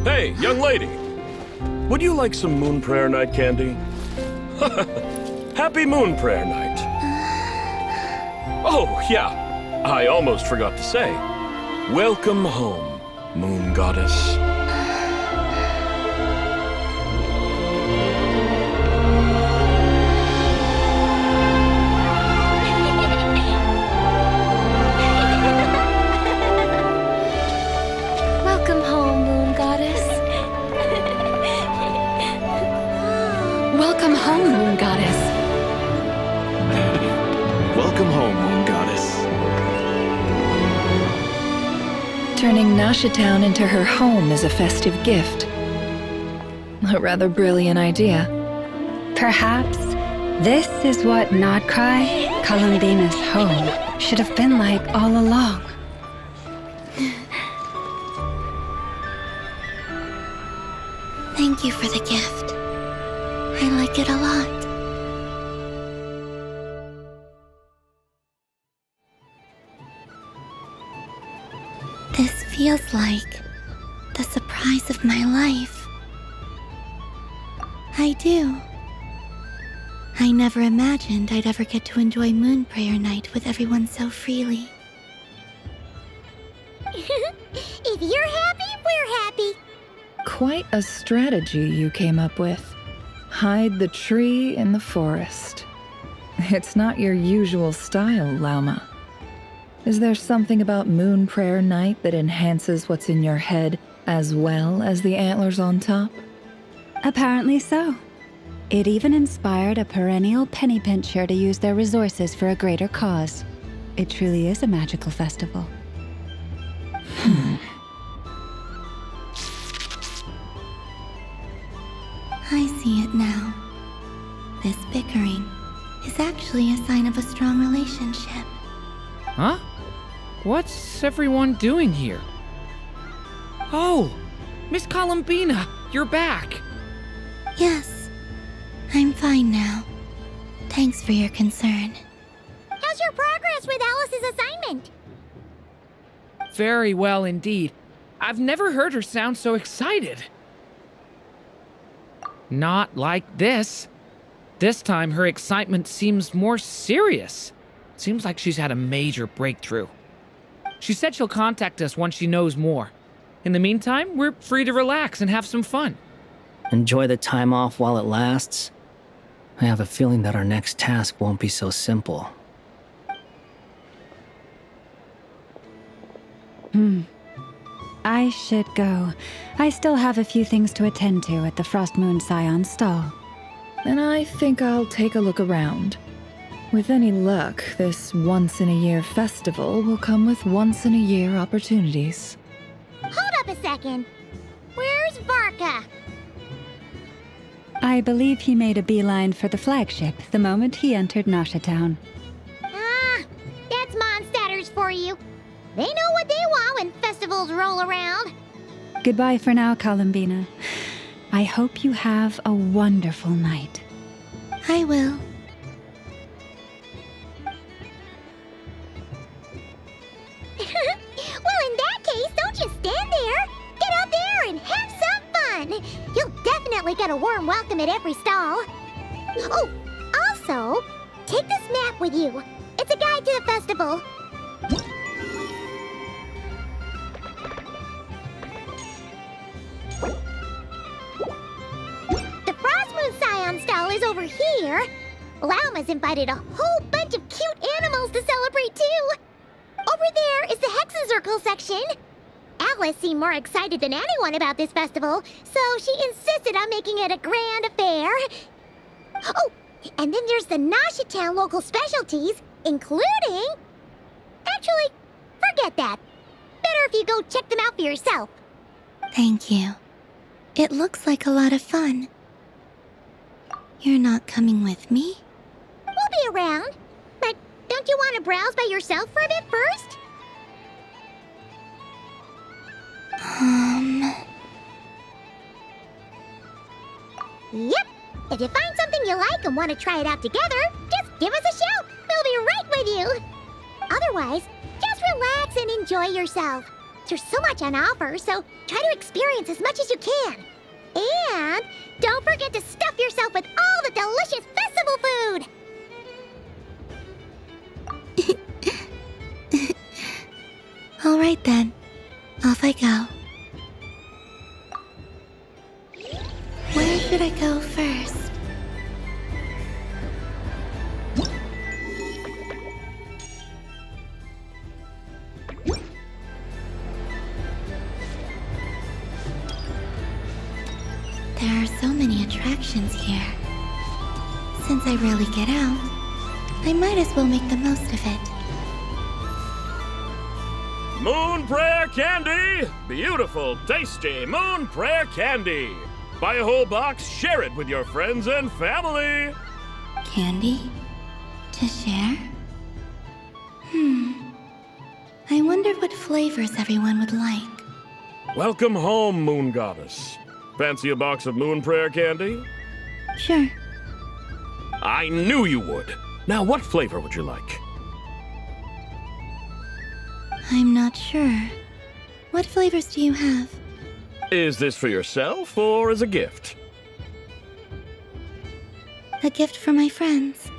Hey, young lady. Would you like some Moon Prayer Night candy? Happy Moon Prayer Night. Oh, yeah. I almost forgot to say. Welcome home, Moon Goddess. Welcome home, Moon Goddess. Welcome home, Moon Goddess. Welcome home, Moon Goddess. Turning Nashitown into her home is a festive gift. A rather brilliant idea. Perhaps this is what Nod-Cry, Columbina's home, should have been like all along. Thank you for the gift. I like it a lot. This feels like the surprise of my life. I do. I never imagined I'd ever get to enjoy Moon Prayer Night with everyone so freely. If you're happy, we're happy. Quite a strategy you came up with. Hide the tree in the forest. It's not your usual style, Lauma. Is there something about Moon Prayer Night that enhances what's in your head as well as the antlers on top? Apparently so. It even inspired a perennial penny pincher to use their resources for a greater cause. It truly is a magical festival. I see it now. This bickering is actually a sign of a strong relationship. Huh? What's everyone doing here? Oh, Miss Columbina, you're back. Yes, I'm fine now. Thanks for your concern. How's your progress with Alice's assignment? Very well indeed. I've never heard her sound so excited. Not like this. This time her excitement seems more serious. Seems like she's had a major breakthrough. She said she'll contact us once she knows more. In the meantime, we're free to relax and have some fun. Enjoy the time off while it lasts. I have a feeling that our next task won't be so simple. I should go. I still have a few things to attend to at the Frost Moon Scion stall. And I think I'll take a look around. With any luck, this once-in-a-year festival will come with once-in-a-year opportunities. Hold up a second. Where's Varka? I believe he made a beeline for the flagship the moment he entered Nashitown. Ah, that's Mondstadters for you. They know what they want when festivals roll around. Goodbye for now, Columbina. I hope you have a wonderful night. I will. Well, in that case, don't just stand there. Get out there and have some fun. You'll definitely get a warm welcome at every stall. Oh, also, take this map with you. It's a guide to the festival. The Frost Moon Scion stall is over here. Lauma's invited a whole bunch of cute animals to celebrate too. Over there is the Hexencircle section. Alice seemed more excited than anyone about this festival, so she insisted on making it a grand affair. Oh, and then there's the Nashitown local specialties, including... Actually, forget that. Better if you go check them out for yourself. Thank you. It looks like a lot of fun. You're not coming with me? We'll be around. But don't you want to browse by yourself for a bit first? Yep. If you find something you like and want to try it out together, just give us a shout. We'll be right with you. Otherwise, just relax and enjoy yourself. There's so much on offer, so try to experience as much as you can. And don't forget to stuff yourself with all the delicious festival food. All right then. Off I go. Where should I go first? There are so many attractions here. Since I rarely get out, I might as well make the most of it. Moon Prayer Candy! Beautiful, tasty Moon Prayer Candy! Buy a whole box, share it with your friends and family! Candy? To share? I wonder what flavors everyone would like. Welcome home, Moon Goddess. Fancy a box of Moon Prayer Candy? Sure. I knew you would. Now, what flavor would you like? I'm not sure. What flavors do you have? Is this for yourself or as a gift? A gift for my friends.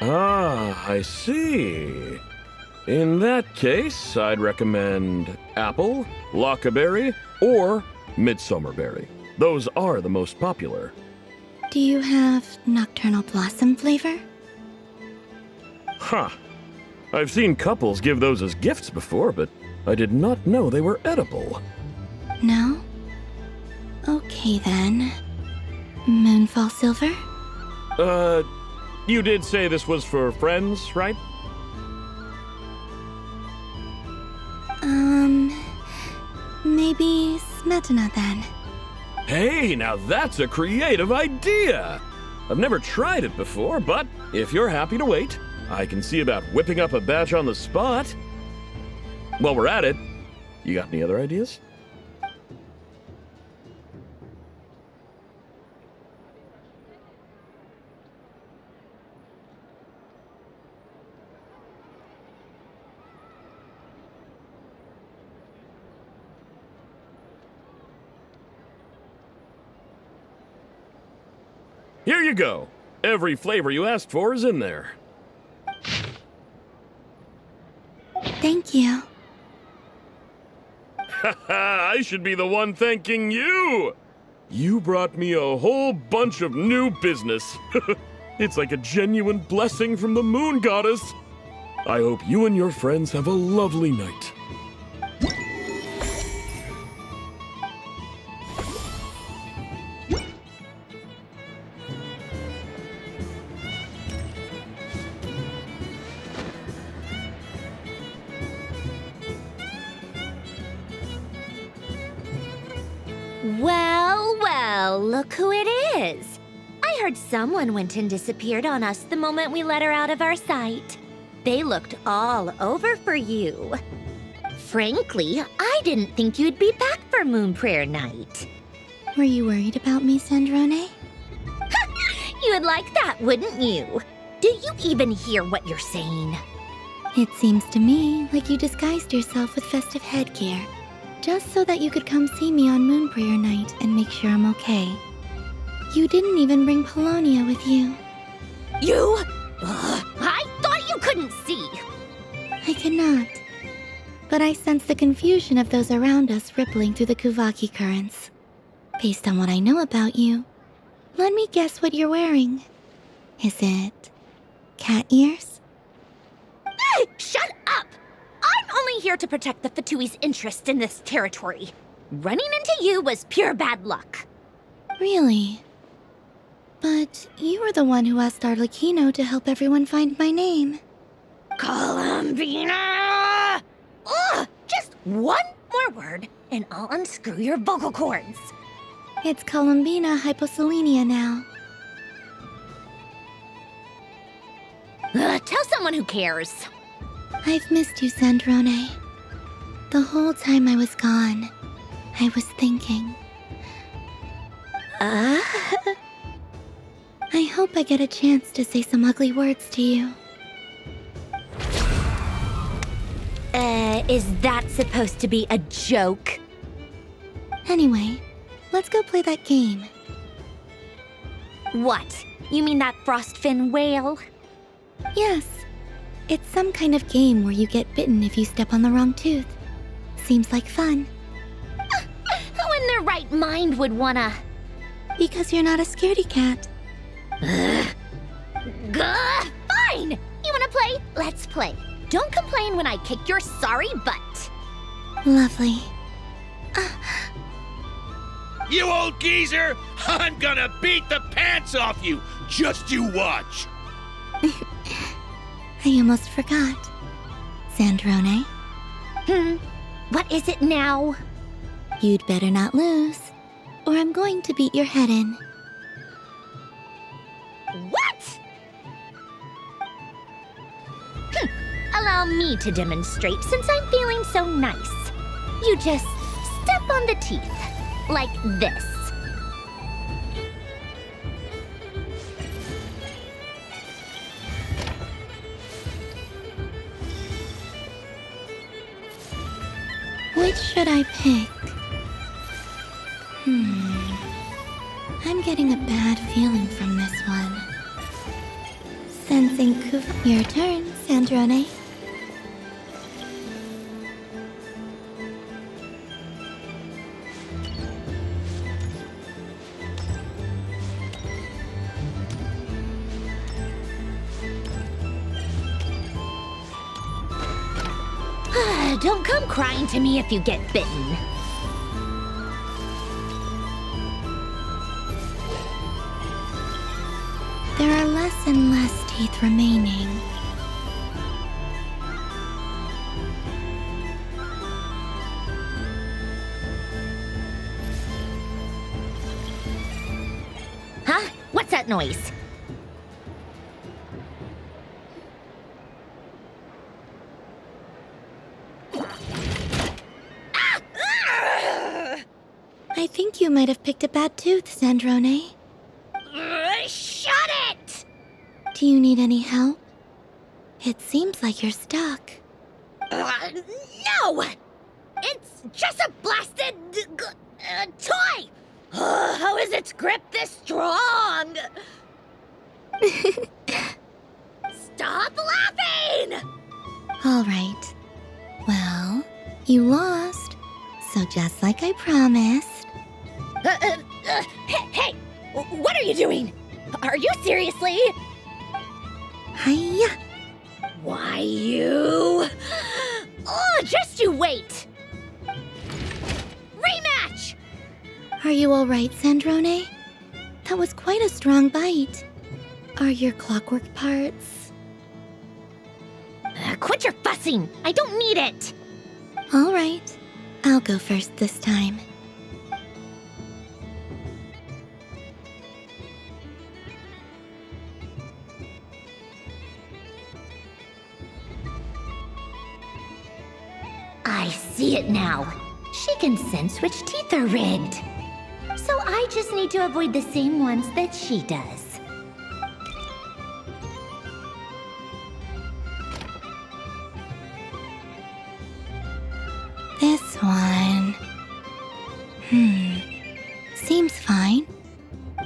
Ah, I see. In that case, I'd recommend apple, lockaberry, or midsummerberry. Those are the most popular. Do you have nocturnal blossom flavor? Huh. I've seen couples give those as gifts before, but I did not know they were edible. No? Okay then. Moonfall silver? You did say this was for friends, right? Maybe smetana then. Hey, now that's a creative idea! I've never tried it before, but if you're happy to wait, I can see about whipping up a batch on the spot. While we're at it, you got any other ideas? Here you go. Every flavor you asked for is in there. Thank you. Haha, I should be the one thanking you! You brought me a whole bunch of new business. It's like a genuine blessing from the Moon Goddess. I hope you and your friends have a lovely night. Well, look who it is. I heard someone went and disappeared on us the moment we let her out of our sight. They looked all over for you. Frankly, I didn't think you'd be back for Moon Prayer Night. Were you worried about me, Sandrone? You'd like that, wouldn't you? Do you even hear what you're saying? It seems to me like you disguised yourself with festive headgear, just so that you could come see me on Moon Prayer Night and make sure I'm okay. You didn't even bring Polonia with you. You? I thought you couldn't see. I cannot. But I sense the confusion of those around us rippling through the Kuvaki currents. Based on what I know about you, let me guess what you're wearing. Is it cat ears? Shut up! I'm only here to protect the Fatui's interest in this territory. Running into you was pure bad luck. Really? But you were the one who asked Arlecchino to help everyone find my name. Columbina! Ugh! Just one more word, and I'll unscrew your vocal cords. It's Columbina hyposelenia now. Tell someone who cares. I've missed you, Sandrone. The whole time I was gone, I was thinking. I hope I get a chance to say some ugly words to you. Is that supposed to be a joke? Anyway, let's go play that game. What? You mean that frostfin whale? Yes. It's some kind of game where you get bitten if you step on the wrong tooth. Seems like fun. Who in their right mind would wanna... Because you're not a scaredy cat. Gah! Fine! You wanna play? Let's play. Don't complain when I kick your sorry butt. Lovely. You old geezer! I'm gonna beat the pants off you! Just you watch! I almost forgot. Sandrone, What is it now? you'd better not lose, or I'm going to beat your head in. What? Allow me to demonstrate since I'm feeling so nice. You just step on the teeth, like this. Which should I pick? I'm getting a bad feeling from this one. Sensing your turn, Sandrone. Don't come crying to me if you get bitten. There are less and less teeth remaining. Huh? What's that noise? I think you might have picked a bad tooth, Sandrone. Shut it! Do you need any help? It seems like you're stuck. No! It's just a blasted toy! How is its grip this strong? Stop laughing! All right. Well, you lost. So just like I promised. Hey! What are you doing? Are you seriously? Hiya! Why, you... Oh, just you wait! Rematch! Are you all right, Sandrone? That was quite a strong bite. Are your clockwork parts? Quit your fussing! I don't need it! All right. I'll go first this time. I see it now. She can sense which teeth are rigged. So I just need to avoid the same ones that she does. This one. Seems fine.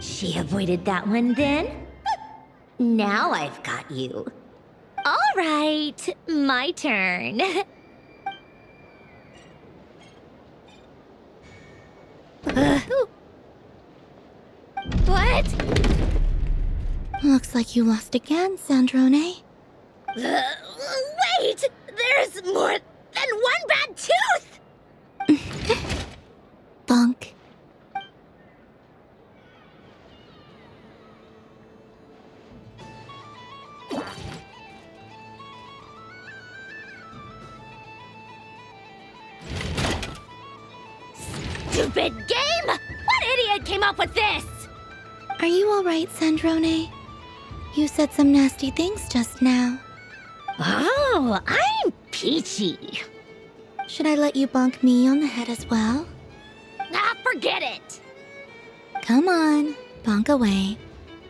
She avoided that one then? Now I've got you. All right, my turn. What? Looks like you lost again, Sandrone. Wait! There's more than one bad tooth! Bonk. Stupid game! What idiot came up with this? Are you all right, Sandrone? You said some nasty things just now. Oh, I'm peachy. Should I let you bonk me on the head as well? Ah, forget it. Come on, bonk away.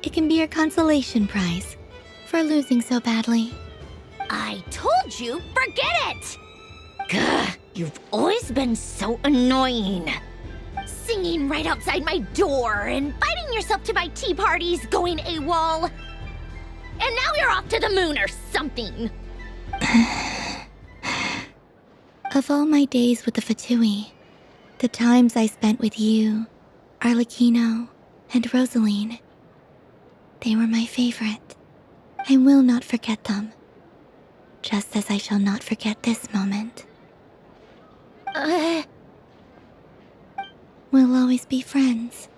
It can be your consolation prize for losing so badly. I told you, forget it. Gah, you've always been so annoying. Singing right outside my door, inviting yourself to my tea parties, going AWOL. And now you're off to the moon or something. Of all my days with the Fatui, the times I spent with you, Arlecchino, and Rosaline, they were my favorite. I will not forget them. Just as I shall not forget this moment. We'll always be friends,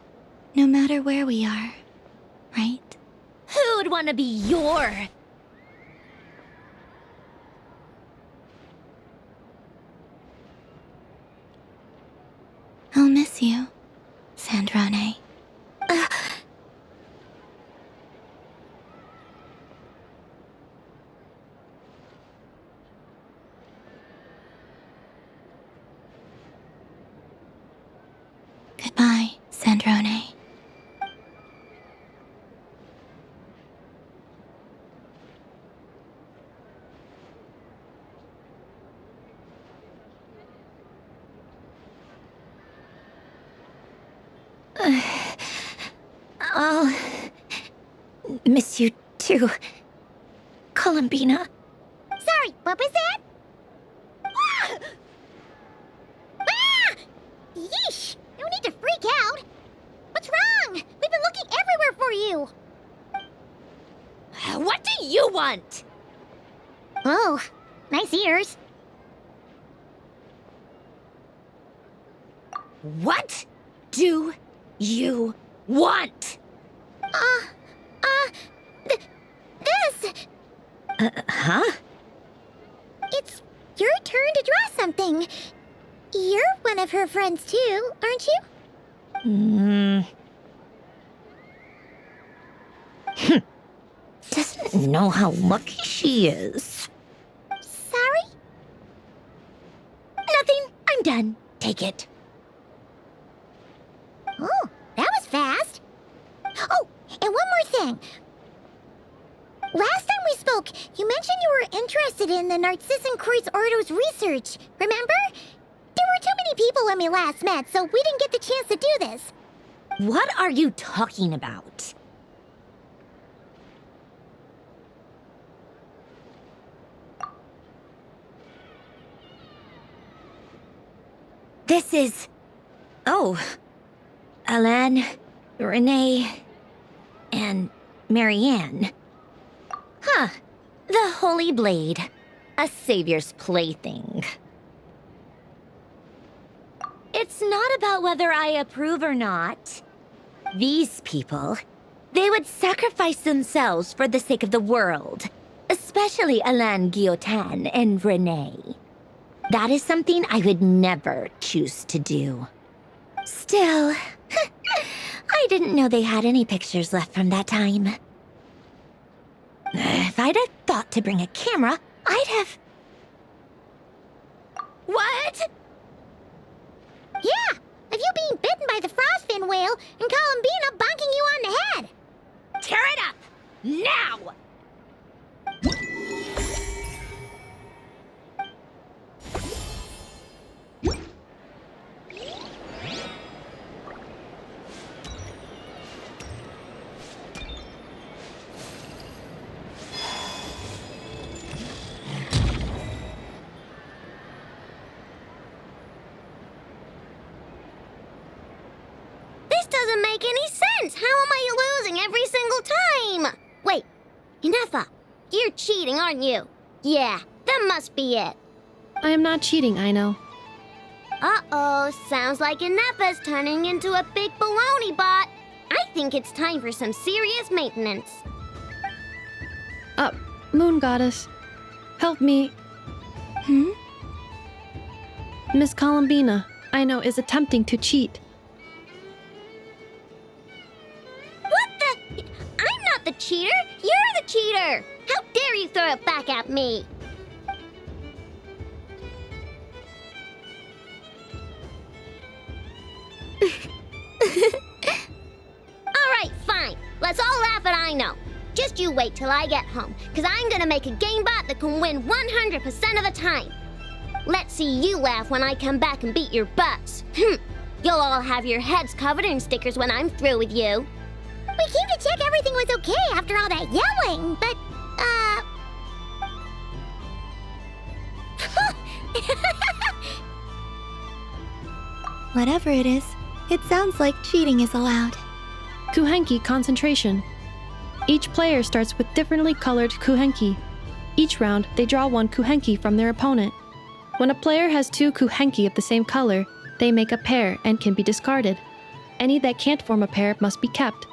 no matter where we are, right? Who would want to be your... I'll miss you, Sandrone. Goodbye, Sandrone. I'll miss you too, Columbina. Sorry, what was that? Ah! Ah! Yeesh! No need to freak out. What's wrong? We've been looking everywhere for you. What do you want? Oh, nice ears. What do you want? This! Huh? It's your turn to draw something. You're one of her friends too, aren't you? Doesn't know how lucky she is. Sorry? Nothing. I'm done. Take it. Oh, that was fast. Oh, and one more thing. Last time we spoke, you mentioned you were interested in the Narcissan Kreuz Ordo's research, remember? There were too many people when we last met, so we didn't get the chance to do this. What are you talking about? This is... Oh. Alain, Renee, and Marianne. Huh. The Holy Blade. A savior's plaything. It's not about whether I approve or not. These people, they would sacrifice themselves for the sake of the world. Especially Alain Guillotin and Renee. That is something I would never choose to do. Still, I didn't know they had any pictures left from that time. If I'd have thought to bring a camera, I'd have... What? Yeah, of you being bitten by the frostfin whale and Columbina bonking you on the head. Tear it up! Now! Doesn't make any sense. How am I losing every single time? Wait, Inefa, you're cheating, aren't you? Yeah, that must be it. I am not cheating, I know. Uh-oh, sounds like Inefa's turning into a big baloney bot. I think it's time for some serious maintenance. Moon Goddess, help me. Miss Columbina, I know, is attempting to cheat. I'm not the cheater! You're the cheater! How dare you throw it back at me? Alright, fine. Let's all laugh at I know. Just you wait till I get home, because I'm gonna make a game bot that can win 100% of the time. Let's see you laugh when I come back and beat your butts. You'll all have your heads covered in stickers when I'm through with you. We came to check everything was okay after all that yelling, but, Whatever it is, it sounds like cheating is allowed. Kuhenki concentration. Each player starts with differently colored kuhenki. Each round, they draw one kuhenki from their opponent. When a player has 2 kuhenki of the same color, they make a pair and can be discarded. Any that can't form a pair must be kept.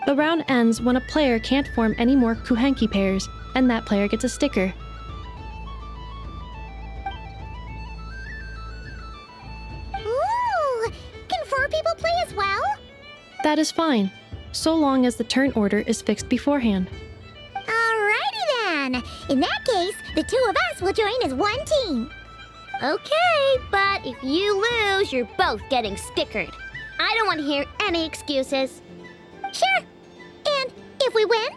The round ends when a player can't form any more kuhenki pairs, and that player gets a sticker. ooh, can 4 people play as well? That is fine, so long as the turn order is fixed beforehand. Alrighty then. In that case, the 2 of us will join as one team. Okay, but if you lose, you're both getting stickered. I don't want to hear any excuses. Sure. And if we win?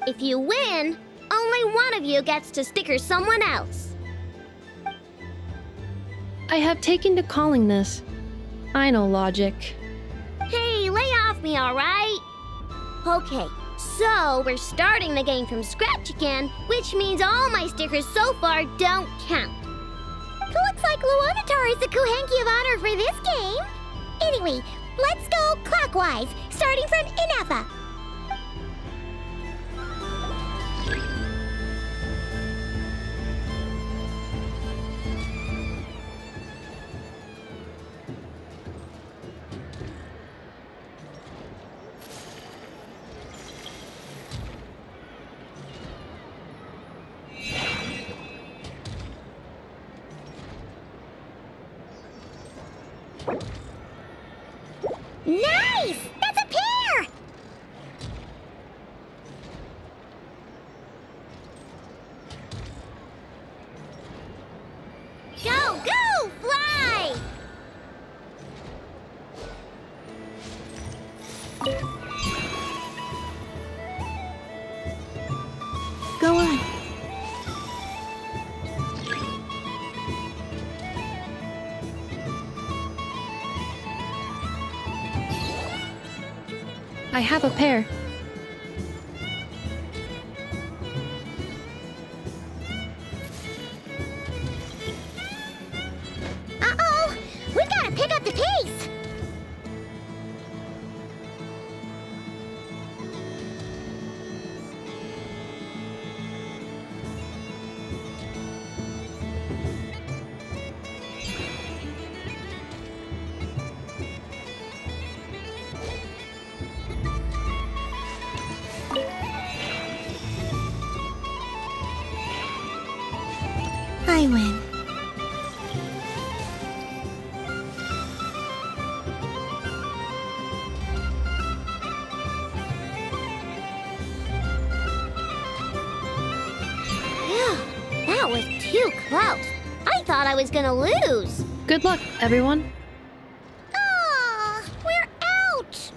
If you win, only one of you gets to sticker someone else. I have taken to calling this. I know logic. Hey, lay off me, all right? Okay, so we're starting the game from scratch again, which means all my stickers so far don't count. Looks like Luonatar is the Kuhenki of honor for this game. Anyway, let's go clockwise, starting from Inefa. Nice! That's a pair! Go, go, fly! Go on. I have a pair. Uh-oh! We've got to pick up the pace! I win. Phew, that was too close. I thought I was gonna lose. Good luck, everyone. Aw, we're out!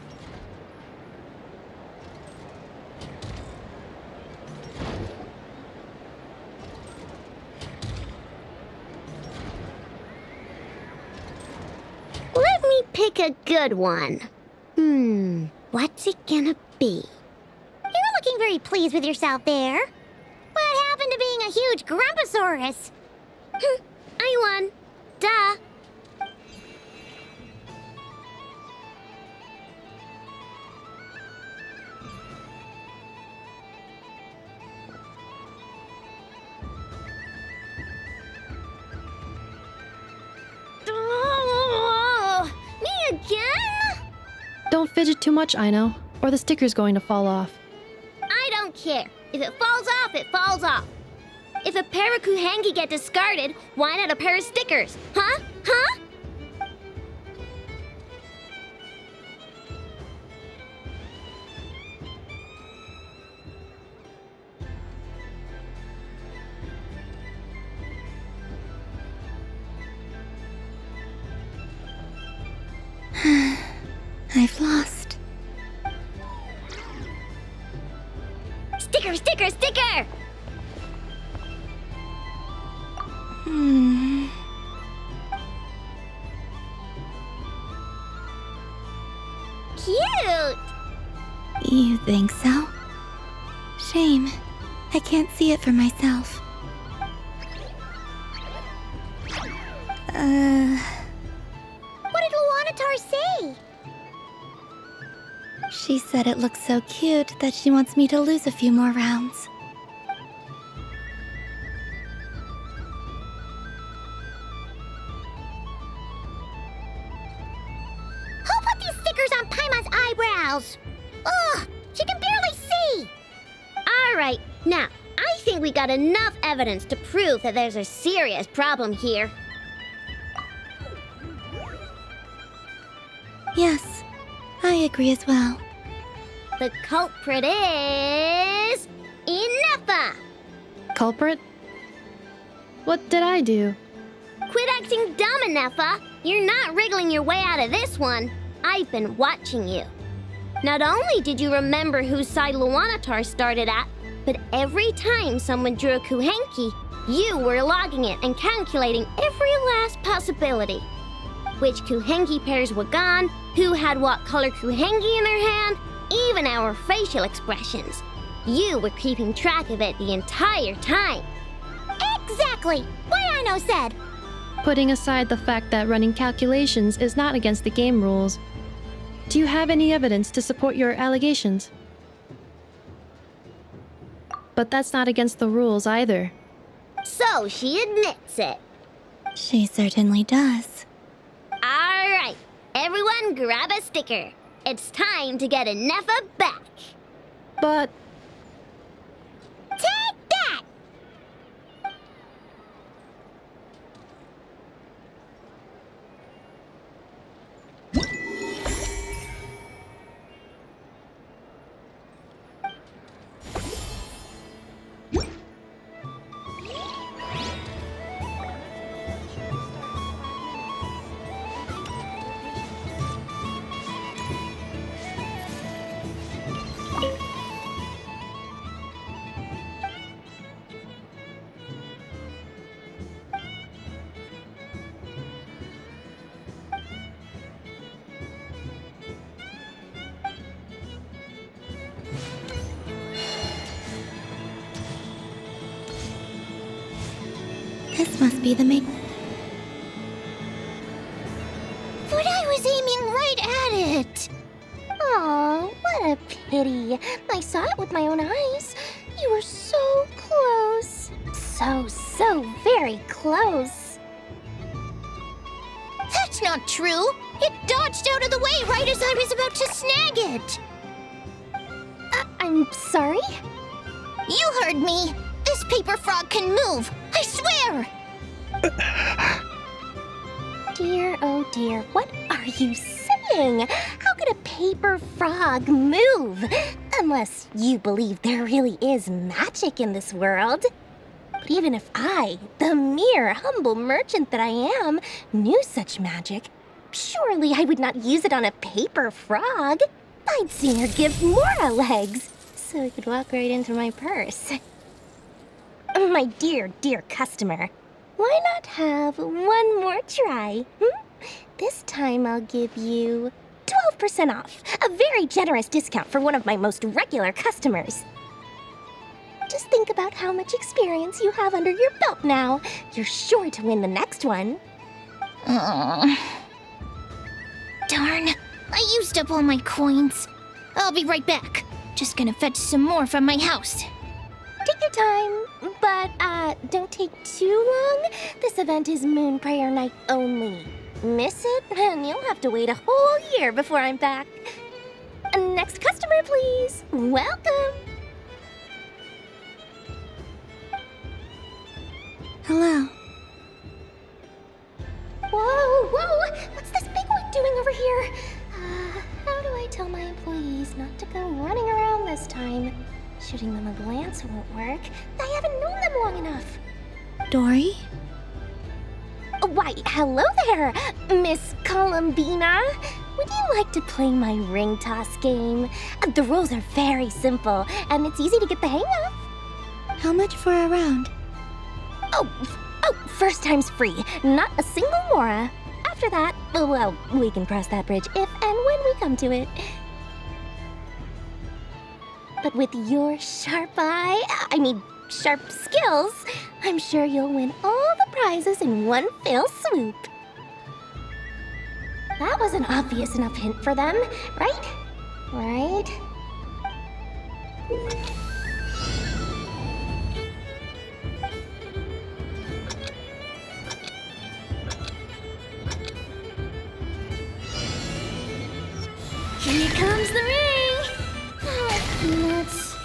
Let me pick a good one. What's it gonna be? You're looking very pleased with yourself there. What happened to being a huge Grumposaurus? I won. Duh. Oh, me again? Don't fidget too much, Aino, or the sticker's going to fall off. I don't care. If it falls off, it falls off. If a pair of Kuhenki get discarded, why not a pair of stickers? Huh? Huh? I've lost. Sticker, sticker, sticker! Cute! You think so? Shame. I can't see it for myself. What did Luanatar say? She said it looks so cute that she wants me to lose a few more rounds. Who put these stickers on Paimon's eyebrows? Ugh, she can barely see! Alright, now, I think we got enough evidence to prove that there's a serious problem here. Yes, I agree as well. The culprit is... Ineffa! Culprit? What did I do? Quit acting dumb, Ineffa! You're not wriggling your way out of this one. I've been watching you. Not only did you remember whose side Luanatar started at, but every time someone drew a Kuhenki, you were logging it and calculating every last possibility. Which Kuhenki pairs were gone, who had what color Kuhenki in their hand, even our facial expressions. You were keeping track of it the entire time. Exactly! Why I no said? Putting aside the fact that running calculations is not against the game rules, do you have any evidence to support your allegations? But that's not against the rules either. So she admits it. She certainly does. Alright, everyone grab a sticker. It's time to get Ineffa back. But Take that! This must be the main. But I was aiming right at it! Aw, what a pity. I saw it with my own eyes. You were so close. So very close. That's not true! It dodged out of the way right as I was about to snag it! I'm sorry? You heard me! This paper frog can move! I swear! Dear, oh dear, what are you saying? How could a paper frog move? Unless you believe there really is magic in this world. But even if I, the mere humble merchant that I am, knew such magic, surely I would not use it on a paper frog. I'd sooner give Mora legs, so it could walk right into my purse. My dear, dear customer, why not have one more try? This time I'll give you 12% off, a very generous discount for one of my most regular customers. Just think about how much experience you have under your belt now. You're sure to win the next one. Darn, I used up all my coins. I'll be right back. Just gonna fetch some more from my house. Take your time, but don't take too long. This event is Moon Prayer Night only. Miss it, and you'll have to wait a whole year before I'm back. Next customer, please. Welcome. Hello. Whoa! What's this big one doing over here? How do I tell my employees not to go running around this time? Shooting them a glance won't work. I haven't known them long enough. Dory? Why, hello there, Miss Columbina. Would you like to play my ring toss game? The rules are very simple, and it's easy to get the hang of. How much for a round? Oh, Oh, first time's free. Not a single mora. After that, well, we can cross that bridge if and when we come to it. But with your sharp skills, I'm sure you'll win all the prizes in one fell swoop. That was an obvious enough hint for them, right? Right? Here comes the ring! Oh, peanuts.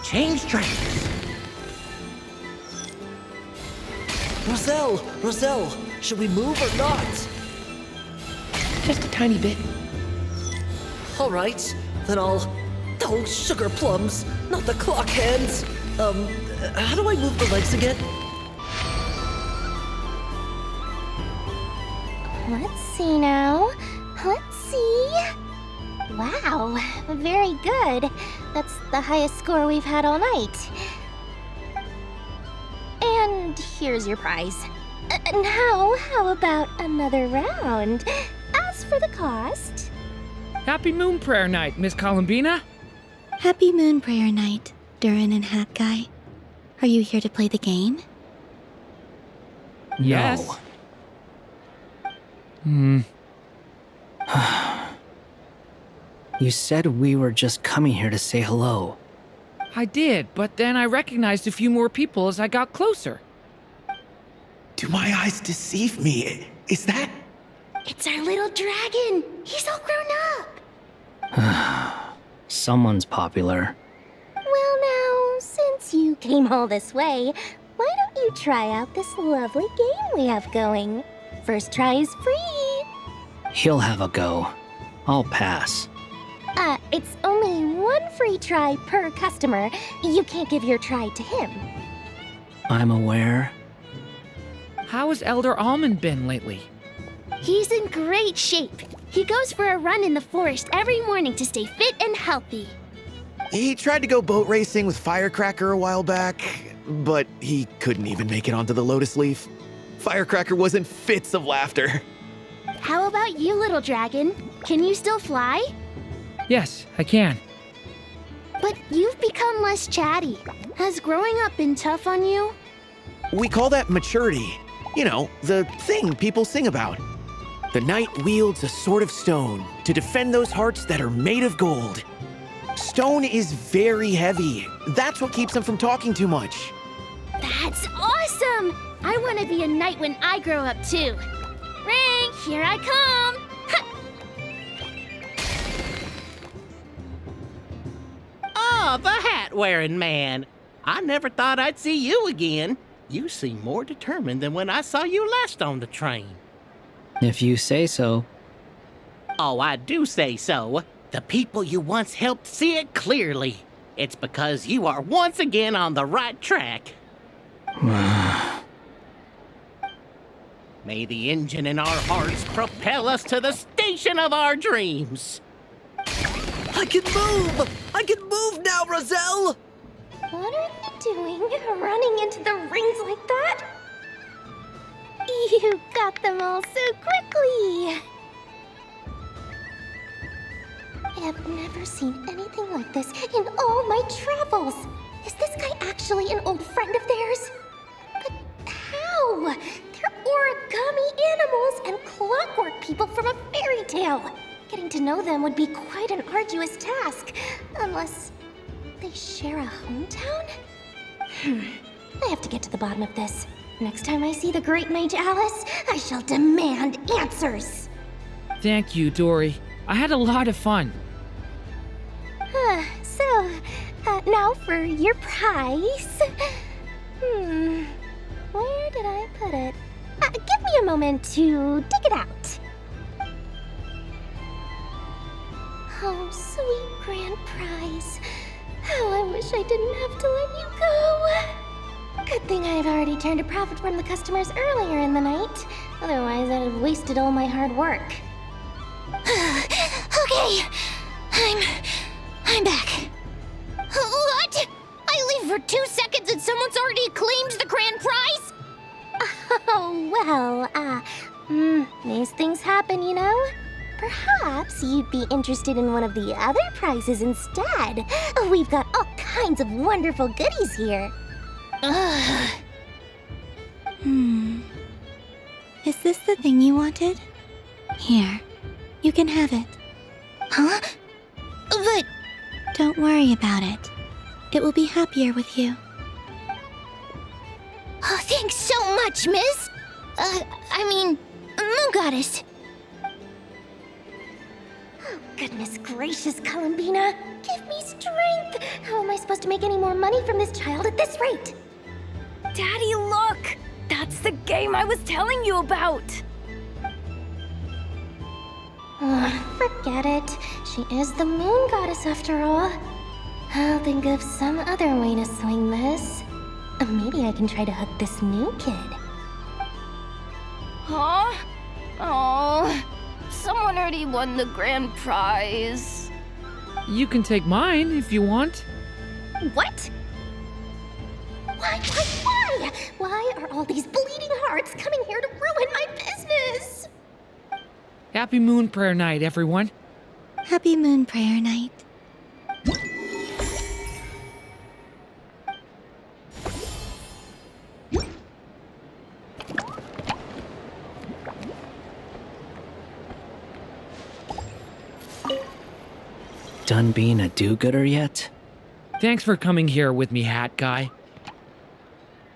Change tracks. Roselle, should we move or not? Just a tiny bit. All right, then I'll... Oh, sugar plums, not the clock hands. How do I move the legs again? Let's see now. Let's see. Wow, very good. That's the highest score we've had all night. And here's your prize. Now, how about another round? As for the cost... Happy Moon Prayer Night, Miss Columbina. Happy Moon Prayer Night, Durin and Hat Guy. Are you here to play the game? Yes. You said we were just coming here to say hello. I did, but then I recognized a few more people as I got closer. Do my eyes deceive me? Is that... It's our little dragon! He's all grown up! Someone's popular. Well now, since you came all this way, why don't you try out this lovely game we have going? First try is free! He'll have a go. I'll pass. It's only one free try per customer. You can't give your try to him. I'm aware. How has Elder Almond been lately? He's in great shape. He goes for a run in the forest every morning to stay fit and healthy. He tried to go boat racing with Firecracker a while back, but he couldn't even make it onto the Lotus Leaf. Firecracker was in fits of laughter. How about you, little dragon? Can you still fly? Yes, I can. But you've become less chatty. Has growing up been tough on you? We call that maturity. You know, the thing people sing about. The knight wields a sword of stone to defend those hearts that are made of gold. Stone is very heavy. That's what keeps him from talking too much. That's awesome! I want to be a knight when I grow up too. Ring, here I come! Oh, the hat-wearing man. I never thought I'd see you again. You seem more determined than when I saw you last on the train. If you say so. Oh, I do say so. The people you once helped see it clearly. It's because you are once again on the right track. May the engine in our hearts propel us to the station of our dreams. I can move! I can move now, Roselle! What are you doing, running into the rings like that? You got them all so quickly! I have never seen anything like this in all my travels. Is this guy actually an old friend of theirs? But how? They're origami animals and clockwork people from a fairy tale. Getting to know them would be quite an arduous task, unless they share a hometown? I have to get to the bottom of this. Next time I see the Great Mage Alice, I shall demand answers. Thank you, Dory. I had a lot of fun. Now for your prize. Where did I put it? Give me a moment to dig it out. Oh, sweet grand prize. How I wish I didn't have to let you go. Good thing I've already turned a profit from the customers earlier in the night. Otherwise, I'd have wasted all my hard work. Okay, I'm back. What? Perhaps you'd be interested in one of the other prizes instead. We've got all kinds of wonderful goodies here. Is this the thing you wanted? Here, you can have it. Huh? But... Don't worry about it. It will be happier with you. Oh, thanks so much, miss. Moon Goddess. Oh, goodness gracious, Columbina. Give me strength. How am I supposed to make any more money from this child at this rate? Daddy, look! That's the game I was telling you about! Forget it. She is the Moon Goddess after all. I'll think of some other way to swing this. Maybe I can try to hook this new kid. Huh? Oh, someone already won the grand prize. You can take mine if you want. What? Why? Why are all these bleeding hearts coming here to ruin my business? Happy Moon Prayer Night, everyone. Happy Moon Prayer Night. Done being a do-gooder yet? Thanks for coming here with me, Hat Guy.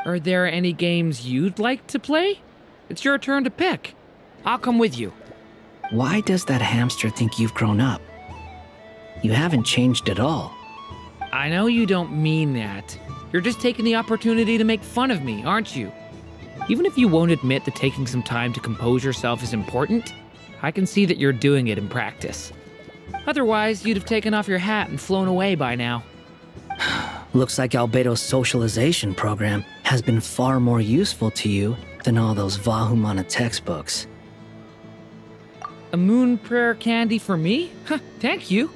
Are there any games you'd like to play? It's your turn to pick. I'll come with you. Why does that hamster think you've grown up? You haven't changed at all. I know you don't mean that. You're just taking the opportunity to make fun of me, aren't you? Even if you won't admit that taking some time to compose yourself is important, I can see that you're doing it in practice. Otherwise, you'd have taken off your hat and flown away by now. Looks like Albedo's socialization program has been far more useful to you than all those Vahumana textbooks. A moon prayer candy for me? Huh, thank you.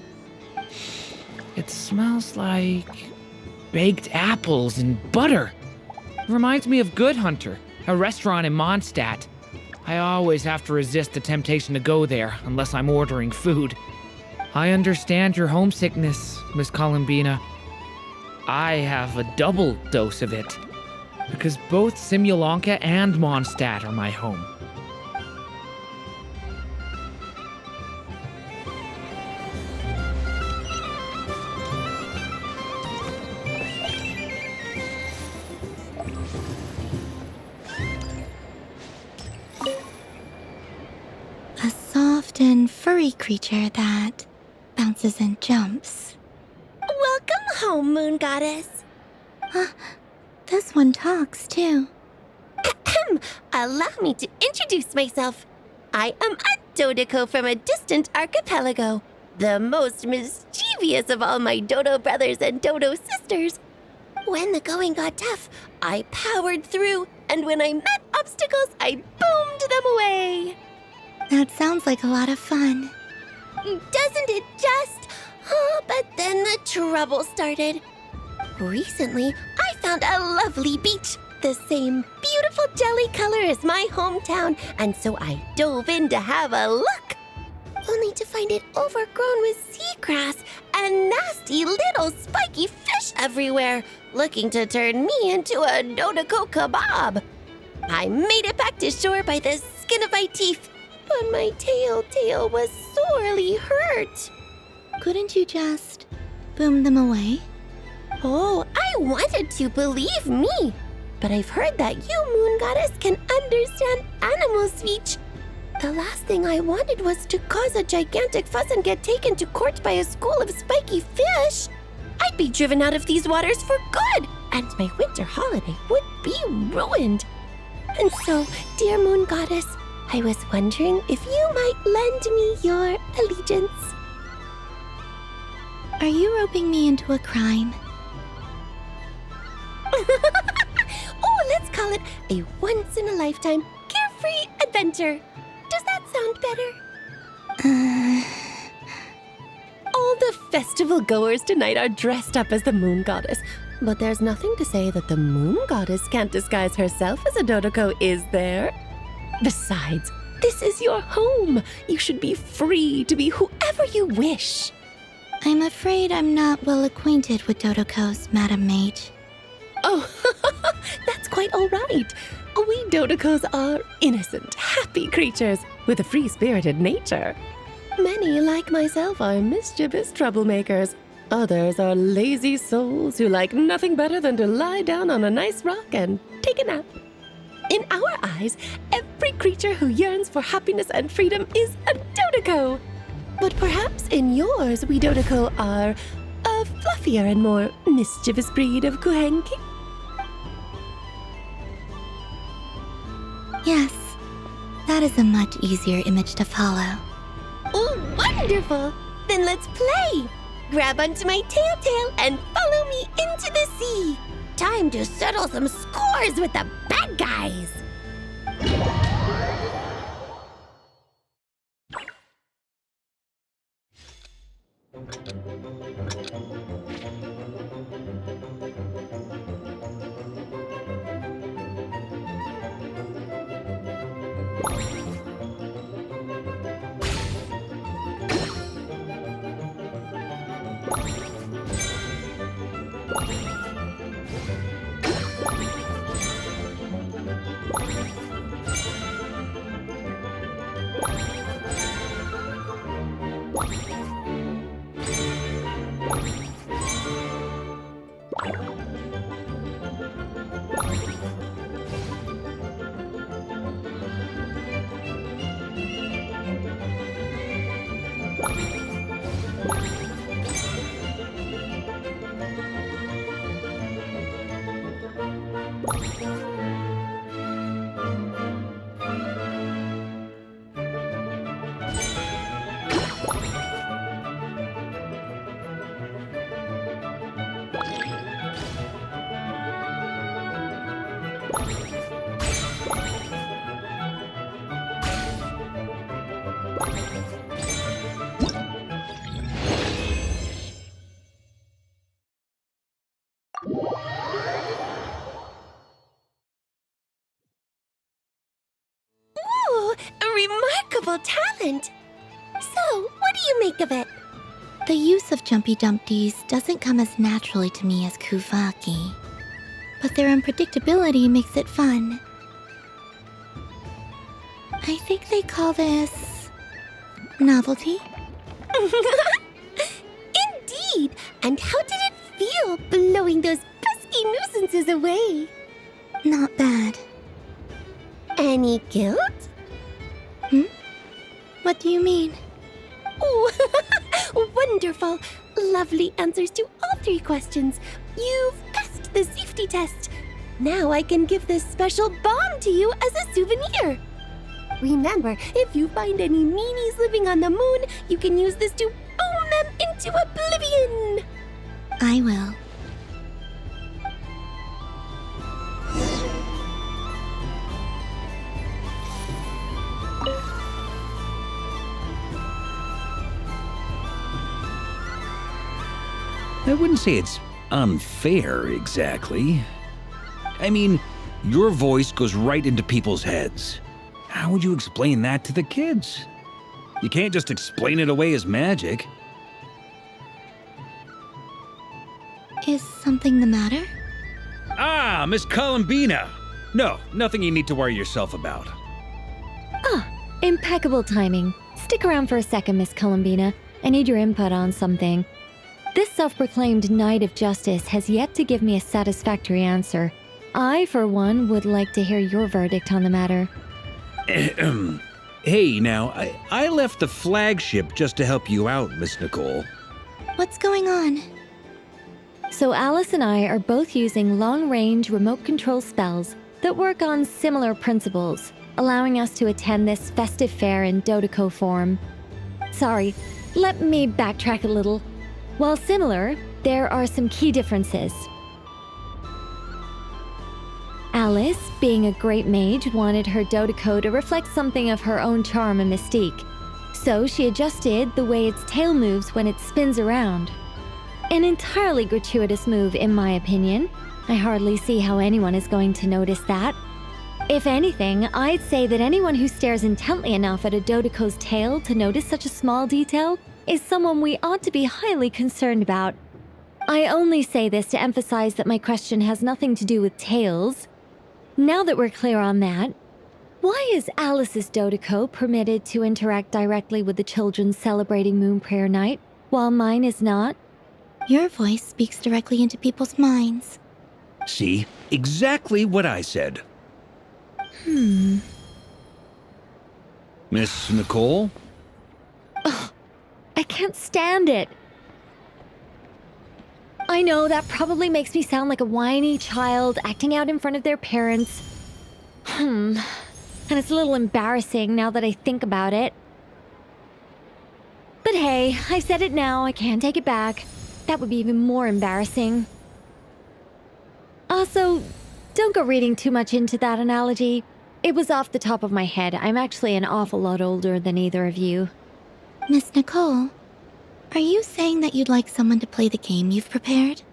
It smells like baked apples and butter. Reminds me of Good Hunter, a restaurant in Mondstadt. I always have to resist the temptation to go there unless I'm ordering food. I understand your homesickness, Miss Columbina. I have a double dose of it, because both Simulanka and Mondstadt are my home. A soft and furry creature that bounces and jumps. Welcome home, Moon Goddess. This one talks, too. Allow me to introduce myself. I am a Dodoco from a distant archipelago, the most mischievous of all my Dodo brothers and Dodo sisters. When the going got tough, I powered through, and when I met obstacles, I boomed them away. That sounds like a lot of fun. Doesn't it just? Oh, but then the trouble started. Recently, I found a lovely beach, the same beautiful jelly color as my hometown, and so I dove in to have a look. Only to find it overgrown with seagrass and nasty little spiky fish everywhere, looking to turn me into a Dodoco kebab. I made it back to shore by the skin of my teeth, but my tail was sorely hurt. Couldn't you just boom them away? Oh, I wanted to, believe me. But I've heard that you, Moon Goddess, can understand animal speech. The last thing I wanted was to cause a gigantic fuss and get taken to court by a school of spiky fish. I'd be driven out of these waters for good, and my winter holiday would be ruined. And so, dear Moon Goddess, I was wondering if you might lend me your allegiance. Are you roping me into a crime? Oh, let's call it a once-in-a-lifetime carefree adventure. Does that sound better? All the festival goers tonight are dressed up as the Moon Goddess, but there's nothing to say that the Moon Goddess can't disguise herself as a Dodoco, is there? Besides, This is your home. You should be free to be whoever you wish. I'm afraid I'm not well acquainted with Dodokos, Madam Mage. Oh, that's quite all right. We Dodokos are innocent, happy creatures with a free-spirited nature. Many, like myself, are mischievous troublemakers. Others are lazy souls who like nothing better than to lie down on a nice rock and take a nap. In our eyes, every creature who yearns for happiness and freedom is a Dodoko. But perhaps in yours, we Dodoko are a fluffier and more mischievous breed of Kuhenki? Yes, that is a much easier image to follow. Oh, wonderful! Then let's play! Grab onto my tail and follow me into the sea! Time to settle some scores with the bad guys! Remarkable talent! So, what do you make of it? The use of Jumpy Dumpties doesn't come as naturally to me as Kuvaki, but their unpredictability makes it fun. I think they call this novelty. Indeed! And how did it feel blowing those pesky nuisances away? Not bad. Any guilt? What do you mean? Oh, wonderful! Lovely answers to all 3 questions. You've passed the safety test. Now I can give this special bomb to you as a souvenir. Remember, if you find any meanies living on the moon, you can use this to boom them into oblivion. I will. I wouldn't say it's unfair, exactly. I mean, your voice goes right into people's heads. How would you explain that to the kids? You can't just explain it away as magic. Is something the matter? Ah, Miss Columbina! No, nothing you need to worry yourself about. Ah, impeccable timing. Stick around for a second, Miss Columbina. I need your input on something. This self-proclaimed Knight of Justice has yet to give me a satisfactory answer. I, for one, would like to hear your verdict on the matter. Hey, now, I left the flagship just to help you out, Miss Nicole. What's going on? So Alice and I are both using long-range remote control spells that work on similar principles, allowing us to attend this festive fair in Dodoko form. Sorry, let me backtrack a little. While similar, there are some key differences. Alice, being a great mage, wanted her Dodoko to reflect something of her own charm and mystique, so she adjusted the way its tail moves when it spins around. An entirely gratuitous move, in my opinion. I hardly see how anyone is going to notice that. If anything, I'd say that anyone who stares intently enough at a Dodoco's tail to notice such a small detail is someone we ought to be highly concerned about. I only say this to emphasize that my question has nothing to do with tails. Now that we're clear on that, why is Alice's Dodoco permitted to interact directly with the children celebrating Moon Prayer Night, while mine is not? Your voice speaks directly into people's minds. See? Exactly what I said. Miss Nicole? Ugh, I can't stand it. I know that probably makes me sound like a whiny child acting out in front of their parents. And it's a little embarrassing now that I think about it. But hey, I said it now, I can't take it back. That would be even more embarrassing. Also, don't go reading too much into that analogy. It was off the top of my head. I'm actually an awful lot older than either of you. Miss Nicole, are you saying that you'd like someone to play the game you've prepared?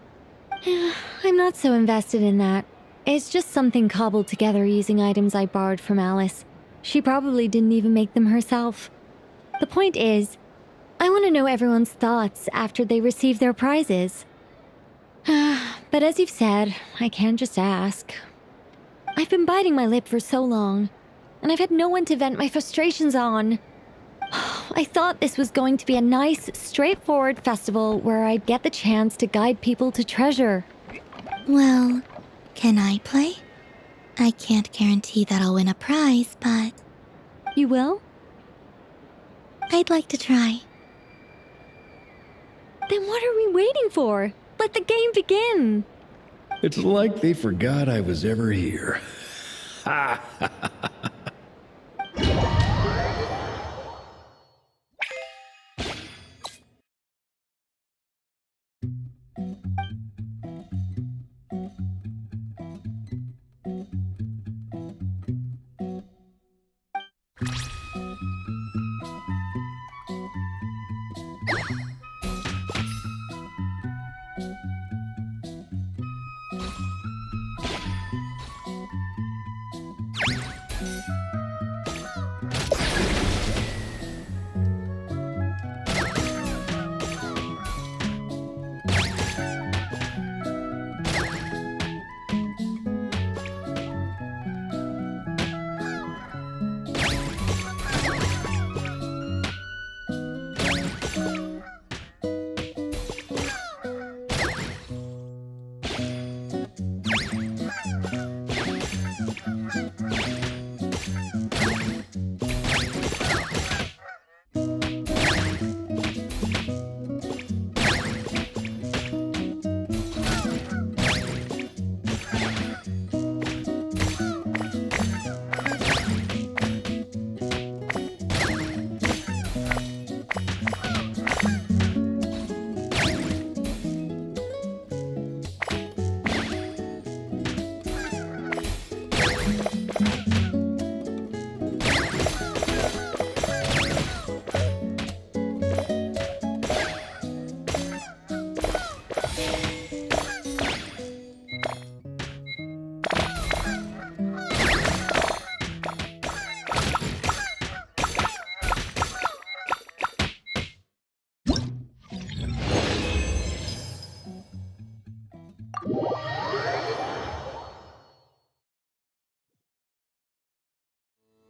I'm not so invested in that. It's just something cobbled together using items I borrowed from Alice. She probably didn't even make them herself. The point is, I want to know everyone's thoughts after they receive their prizes. But as you've said, I can't just ask. I've been biting my lip for so long, and I've had no one to vent my frustrations on. I thought this was going to be a nice, straightforward festival where I'd get the chance to guide people to treasure. Well, can I play? I can't guarantee that I'll win a prize, but... You will? I'd like to try. Then what are we waiting for? Let the game begin! It's like they forgot I was ever here. Ha ha ha ha.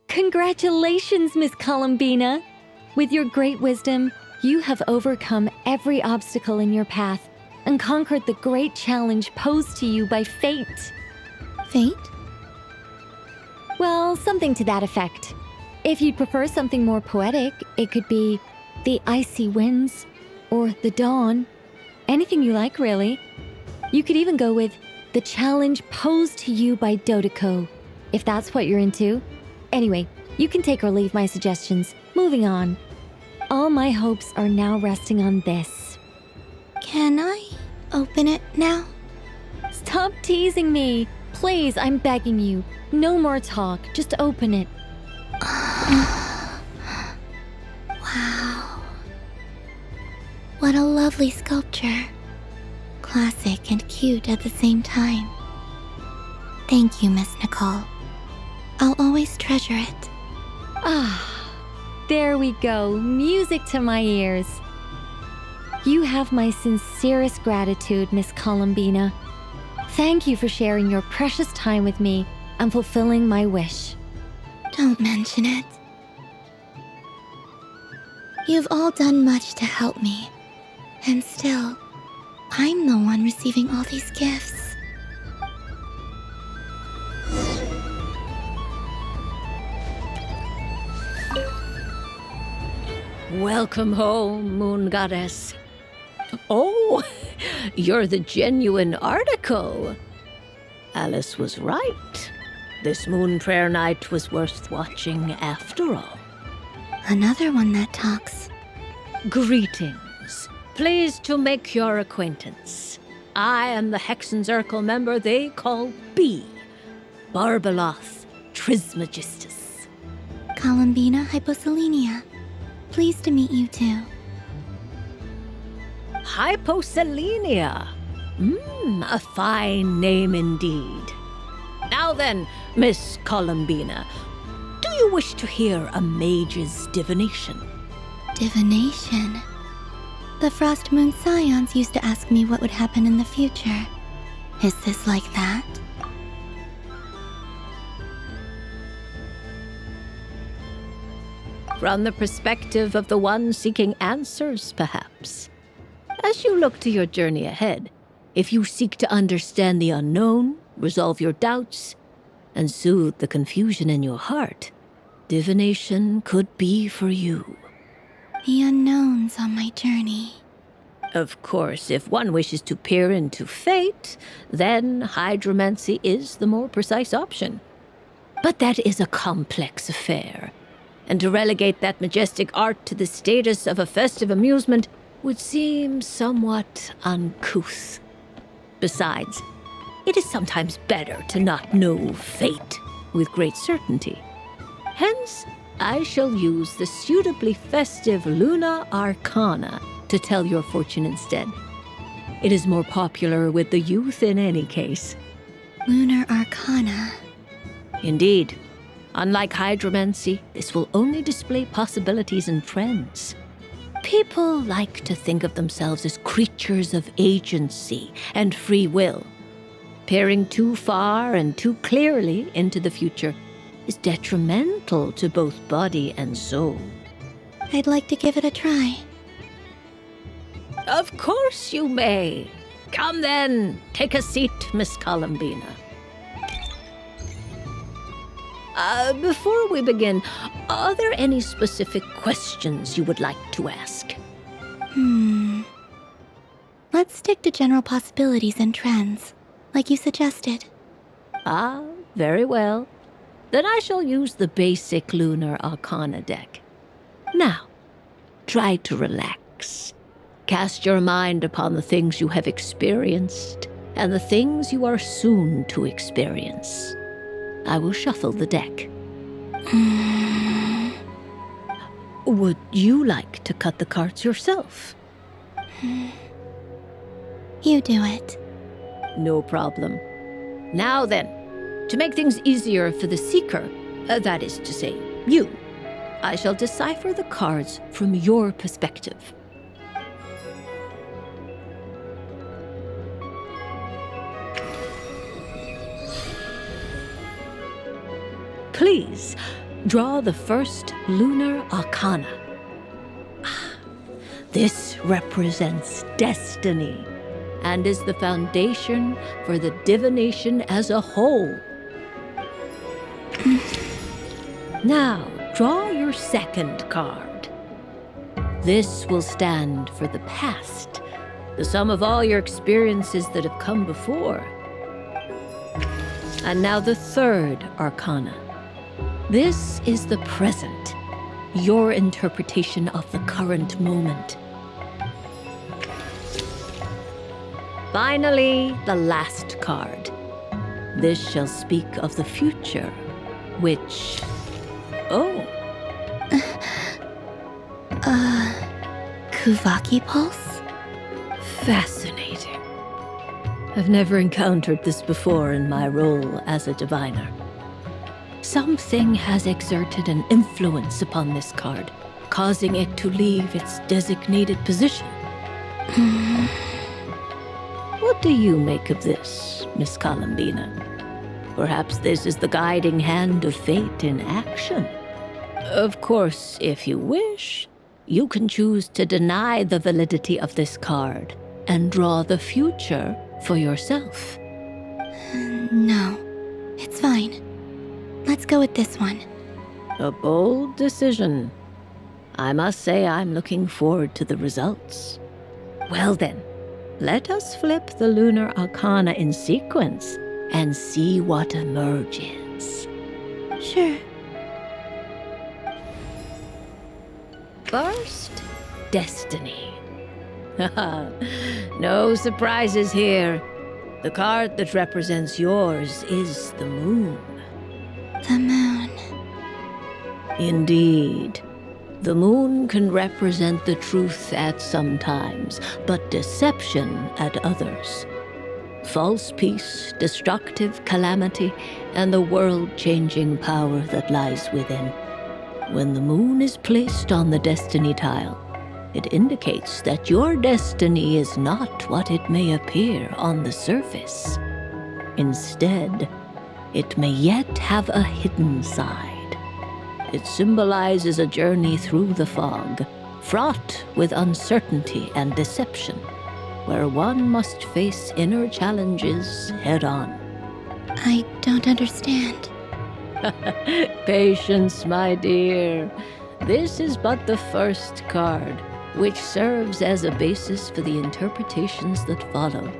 Congratulations, Miss Columbina! With your great wisdom, you have overcome every obstacle in your path and conquered the great challenge posed to you by fate. Fate? Well, something to that effect. If you'd prefer something more poetic, it could be the icy winds or the dawn. Anything you like, really. You could even go with the challenge posed to you by Dodoco, if that's what you're into. Anyway, you can take or leave my suggestions. Moving on. All my hopes are now resting on this. Can I open it now? Stop teasing me! Please, I'm begging you. No more talk. Just open it. Wow. What a lovely sculpture. Classic and cute at the same time. Thank you, Miss Nicole. I'll always treasure it. Ah, there we go. Music to my ears. You have my sincerest gratitude, Miss Columbina. Thank you for sharing your precious time with me and fulfilling my wish. Don't mention it. You've all done much to help me. And still, I'm the one receiving all these gifts. Welcome home, Moon Goddess. Oh, you're the genuine article. Alice was right. This moon prayer night was worth watching after all. Another one that talks. Greetings. Pleased to make your acquaintance. I am the Hexenzirkel member they call B. Barbeloth Trismegistus. Columbina Hyposelenia. Pleased to meet you too. Hyposelenia. A fine name indeed. Now then, Miss Columbina, do you wish to hear a mage's divination? Divination? The Frost Moon Scions used to ask me what would happen in the future. Is this like that? From the perspective of the one seeking answers, perhaps. As you look to your journey ahead, if you seek to understand the unknown, resolve your doubts, and soothe the confusion in your heart, divination could be for you. The unknowns on my journey. Of course, if one wishes to peer into fate, then hydromancy is the more precise option. But that is a complex affair, and to relegate that majestic art to the status of a festive amusement would seem somewhat uncouth. Besides, it is sometimes better to not know fate with great certainty. Hence, I shall use the suitably festive Luna Arcana to tell your fortune instead. It is more popular with the youth in any case. Lunar Arcana. Indeed. Unlike hydromancy, this will only display possibilities and trends. People like to think of themselves as creatures of agency and free will. Peering too far and too clearly into the future is detrimental to both body and soul. I'd like to give it a try. Of course you may. Come then, take a seat, Miss Columbina. Before we begin, are there any specific questions you would like to ask? Let's stick to general possibilities and trends, like you suggested. Ah, very well. Then I shall use the basic Lunar Arcana deck. Now, try to relax. Cast your mind upon the things you have experienced and the things you are soon to experience. I will shuffle the deck. Would you like to cut the cards yourself? You do it. No problem. Now then, to make things easier for the seeker, that is to say, you, I shall decipher the cards from your perspective. Please, draw the first Lunar Arcana. This represents destiny and is the foundation for the divination as a whole. Now, draw your second card. This will stand for the past, the sum of all your experiences that have come before. And now the third Arcana. This is the present, your interpretation of the current moment. Finally, the last card. This shall speak of the future, which... Oh. Kuvaki Pulse? Fascinating. I've never encountered this before in my role as a diviner. Something has exerted an influence upon this card, causing it to leave its designated position. What do you make of this, Miss Columbina? Perhaps this is the guiding hand of fate in action. Of course, if you wish, you can choose to deny the validity of this card and draw the future for yourself. No, it's fine. Let's go with this one. A bold decision. I must say I'm looking forward to the results. Well then, let us flip the lunar arcana in sequence and see what emerges. Sure. First, Destiny. No surprises here. The card that represents yours is the moon. The moon. Indeed. The moon can represent the truth at some times, but deception at others. False peace, destructive calamity, and the world-changing power that lies within. When the moon is placed on the destiny tile, it indicates that your destiny is not what it may appear on the surface. Instead, it may yet have a hidden side. It symbolizes a journey through the fog, fraught with uncertainty and deception, where one must face inner challenges head-on. I don't understand. Patience, my dear. This is but the first card, which serves as a basis for the interpretations that follow.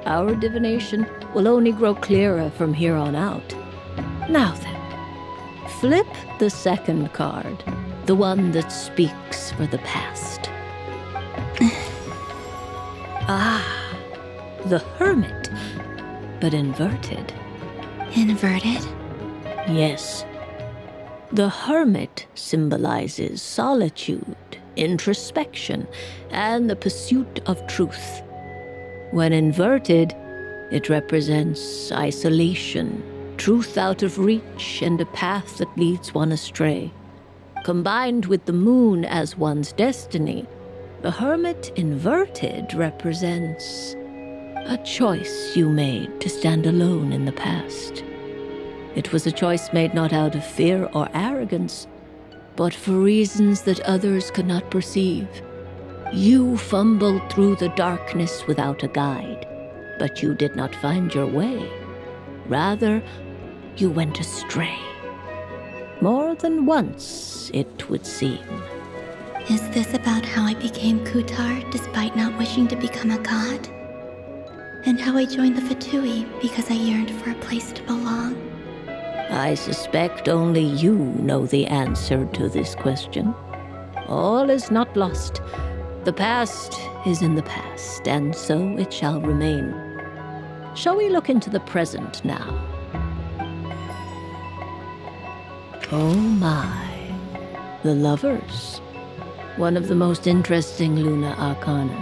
Our divination will only grow clearer from here on out. Now then, flip the second card, the one that speaks for the past. The Hermit, but inverted. Inverted? Yes. The Hermit symbolizes solitude, introspection, and the pursuit of truth. When inverted, it represents isolation, truth out of reach, and a path that leads one astray. Combined with the moon as one's destiny, the Hermit inverted represents a choice you made to stand alone in the past. It was a choice made not out of fear or arrogance, but for reasons that others could not perceive. You fumbled through the darkness without a guide, but you did not find your way. Rather, you went astray. More than once, it would seem. Is this about how I became Kutar despite not wishing to become a god? And how I joined the Fatui because I yearned for a place to belong? I suspect only you know the answer to this question. All is not lost. The past is in the past, and so it shall remain. Shall we look into the present now? Oh my, the Lovers. One of the most interesting lunar arcana.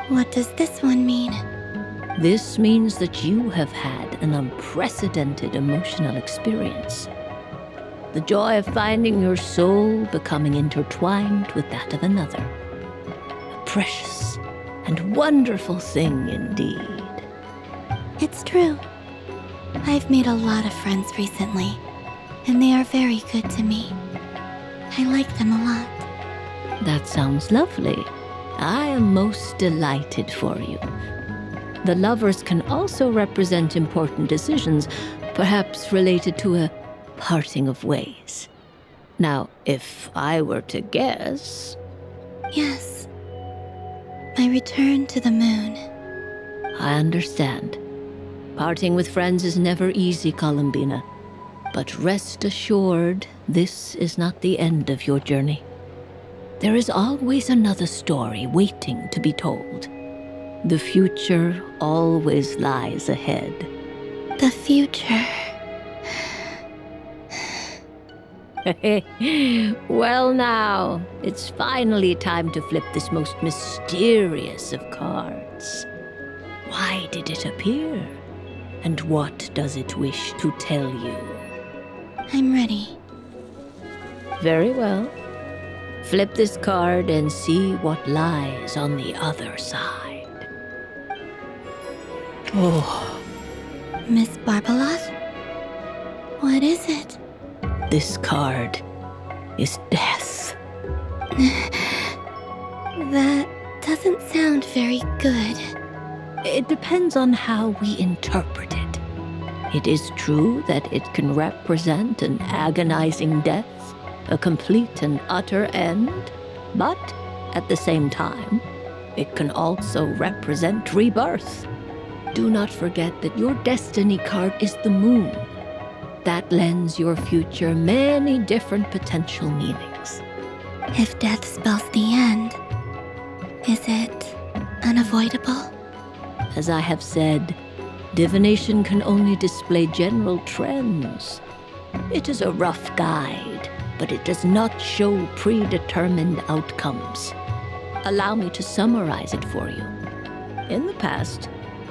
What does this one mean? This means that you have had an unprecedented emotional experience. The joy of finding your soul becoming intertwined with that of another. A precious and wonderful thing indeed. It's true. I've made a lot of friends recently, and they are very good to me. I like them a lot. That sounds lovely. I am most delighted for you. The Lovers can also represent important decisions, perhaps related to a parting of ways. Now, if I were to guess... Yes. My return to the moon. I understand. Parting with friends is never easy, Columbina. But rest assured, this is not the end of your journey. There is always another story waiting to be told. The future always lies ahead. The future. Well now, it's finally time to flip this most mysterious of cards. Why did it appear? And what does it wish to tell you? I'm ready. Very well. Flip this card and see what lies on the other side. Oh. Miss Barbeloth? What is it? This card is death. That doesn't sound very good. It depends on how we interpret it. It is true that it can represent an agonizing death, a complete and utter end, but at the same time, it can also represent rebirth. Do not forget that your destiny card is the moon. That lends your future many different potential meanings. If death spells the end, is it unavoidable? As I have said, divination can only display general trends. It is a rough guide, but it does not show predetermined outcomes. Allow me to summarize it for you. In the past,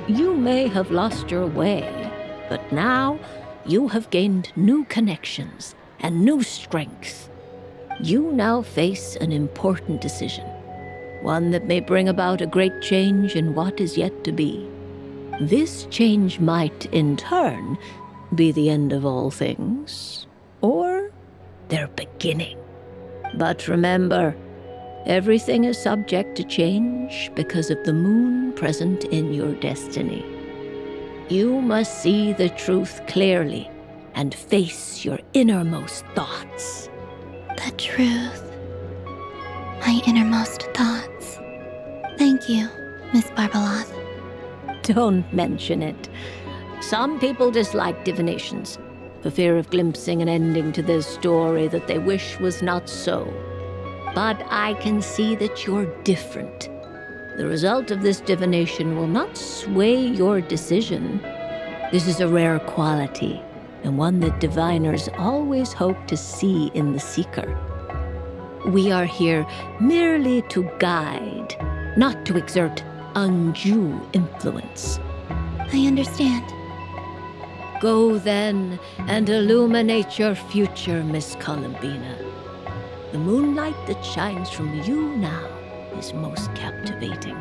you may have lost your way, but now you have gained new connections and new strength. You now face an important decision, one that may bring about a great change in what is yet to be. This change might, in turn, be the end of all things, or their beginning. But remember, everything is subject to change because of the moon present in your destiny. You must see the truth clearly and face your innermost thoughts. The truth. My innermost thoughts. Thank you, Miss Barbeloth. Don't mention it. Some people dislike divinations, for fear of glimpsing an ending to their story that they wish was not so. But I can see that you're different. The result of this divination will not sway your decision. This is a rare quality, and one that diviners always hope to see in the seeker. We are here merely to guide, not to exert undue influence. I understand. Go then and illuminate your future, Miss Columbina. The moonlight that shines from you now is most captivating.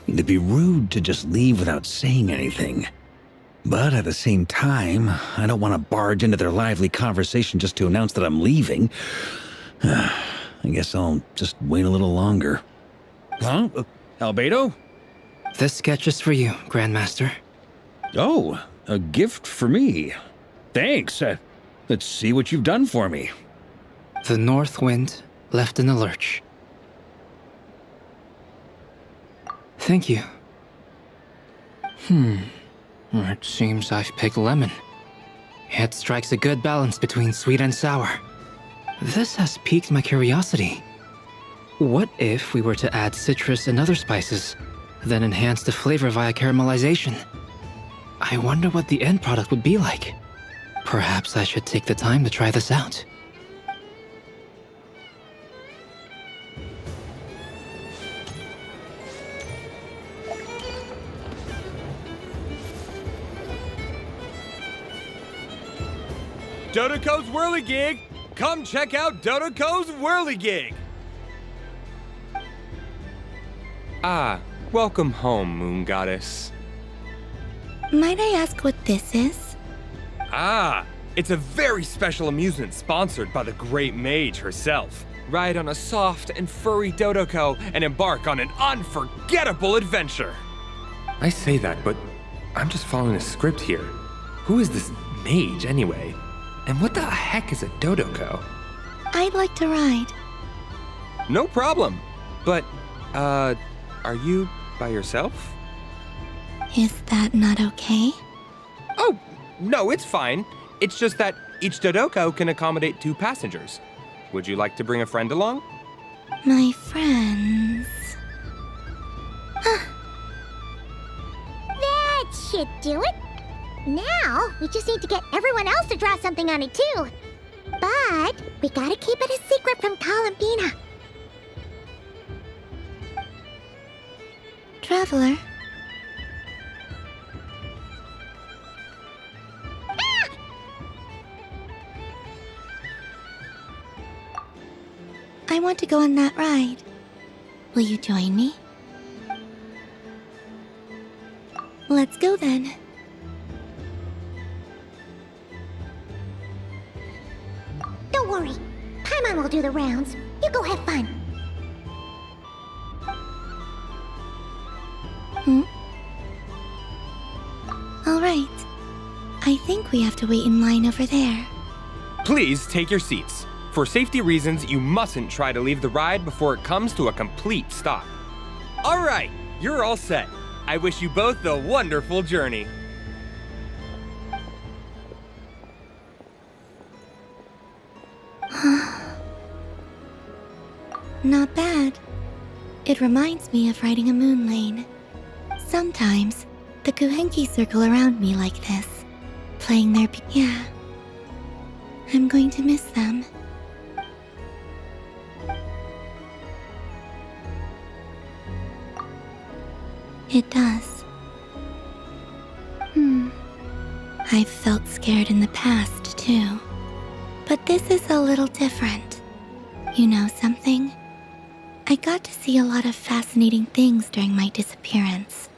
It'd be rude to just leave without saying anything. But at the same time, I don't want to barge into their lively conversation just to announce that I'm leaving. I guess I'll just wait a little longer. Huh? Albedo? This sketch is for you, Grandmaster. Oh, a gift for me. Thanks. Let's see what you've done for me. The north wind left in a lurch. Thank you. It seems I've picked lemon. It strikes a good balance between sweet and sour. This has piqued my curiosity. What if we were to add citrus and other spices, then enhance the flavor via caramelization? I wonder what the end product would be like. Perhaps I should take the time to try this out. Dodoko's Whirligig! Come check out Dodoko's Whirligig! Ah, welcome home, Moon Goddess. Might I ask what this is? Ah, it's a very special amusement sponsored by the great mage herself. Ride on a soft and furry Dodoko and embark on an unforgettable adventure. I say that, but I'm just following a script here. Who is this mage, anyway? And what the heck is a Dodoko? I'd like to ride. No problem. But, are you by yourself? Is that not okay? Oh, no, it's fine. It's just that each Dodoko can accommodate 2 passengers. Would you like to bring a friend along? My friends. kid do it. Now, we just need to get everyone else to draw something on it too. But we gotta keep it a secret from Columbina. Traveler. I want to go on that ride. Will you join me? Let's go then. Don't worry. Paimon will do the rounds. You go have fun. All right. I think we have to wait in line over there. Please take your seats. For safety reasons, you mustn't try to leave the ride before it comes to a complete stop. All right, you're all set. I wish you both a wonderful journey. Not bad. It reminds me of riding a moon lane. Sometimes, the Kuhenki circle around me like this, playing their yeah. I'm going to miss them. It does. I've felt scared in the past, too. But this is a little different. You know something? I got to see a lot of fascinating things during my disappearance.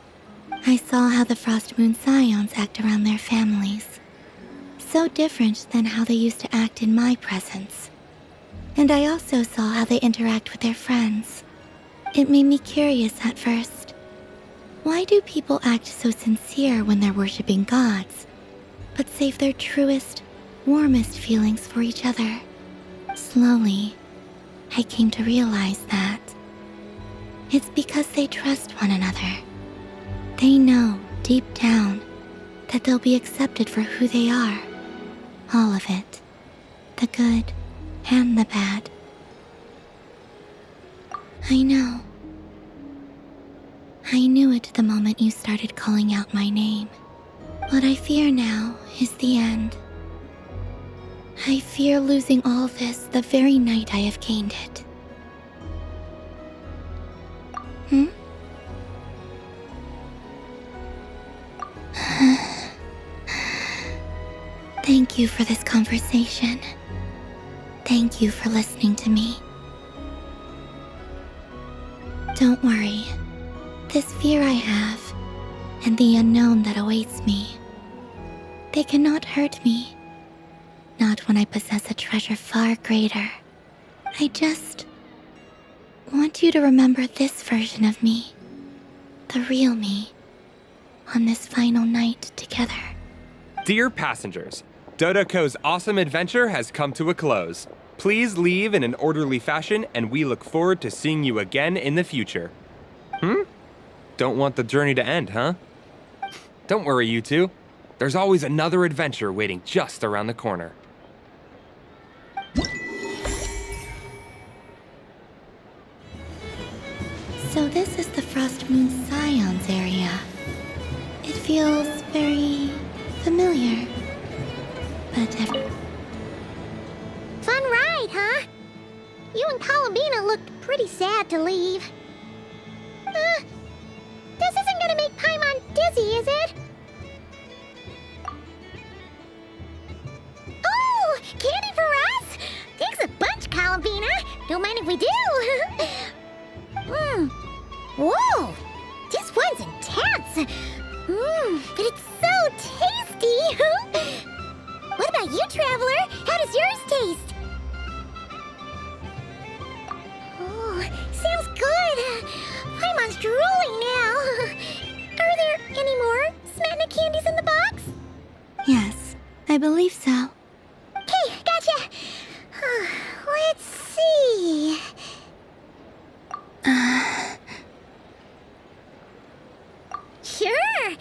I saw how the Frost Moon Scions act around their families. So different than how they used to act in my presence. And I also saw how they interact with their friends. It made me curious at first. Why do people act so sincere when they're worshipping gods, but save their truest, warmest feelings for each other? Slowly, I came to realize that it's because they trust one another. They know, deep down, that they'll be accepted for who they are. All of it. The good and the bad. I know. I knew it the moment you started calling out my name. What I fear now is the end. I fear losing all this the very night I have gained it. Thank you for this conversation. Thank you for listening to me. Don't worry. This fear I have, and the unknown that awaits me, they cannot hurt me. Not when I possess a treasure far greater. I just want you to remember this version of me, the real me, on this final night together. Dear passengers, Dodoko's awesome adventure has come to a close. Please leave in an orderly fashion, and we look forward to seeing you again in the future. Don't want the journey to end, huh? Don't worry, you two. There's always another adventure waiting just around the corner. So this is the Frost Moon Scions area. It feels very familiar. But Fun ride, huh? You and Columbina looked pretty sad to leave. This isn't gonna make Paimon dizzy, is it? Oh, candy for us? Thanks a bunch, Columbina. Don't mind if we do. Whoa, this one's intense. But it's so tasty. What about you, Traveler? How does yours taste? Oh, sounds good. Paimon's drooling now. Are there any more Smetna candies in the box? yes, I believe so. Okay, gotcha. Let's see. Sure.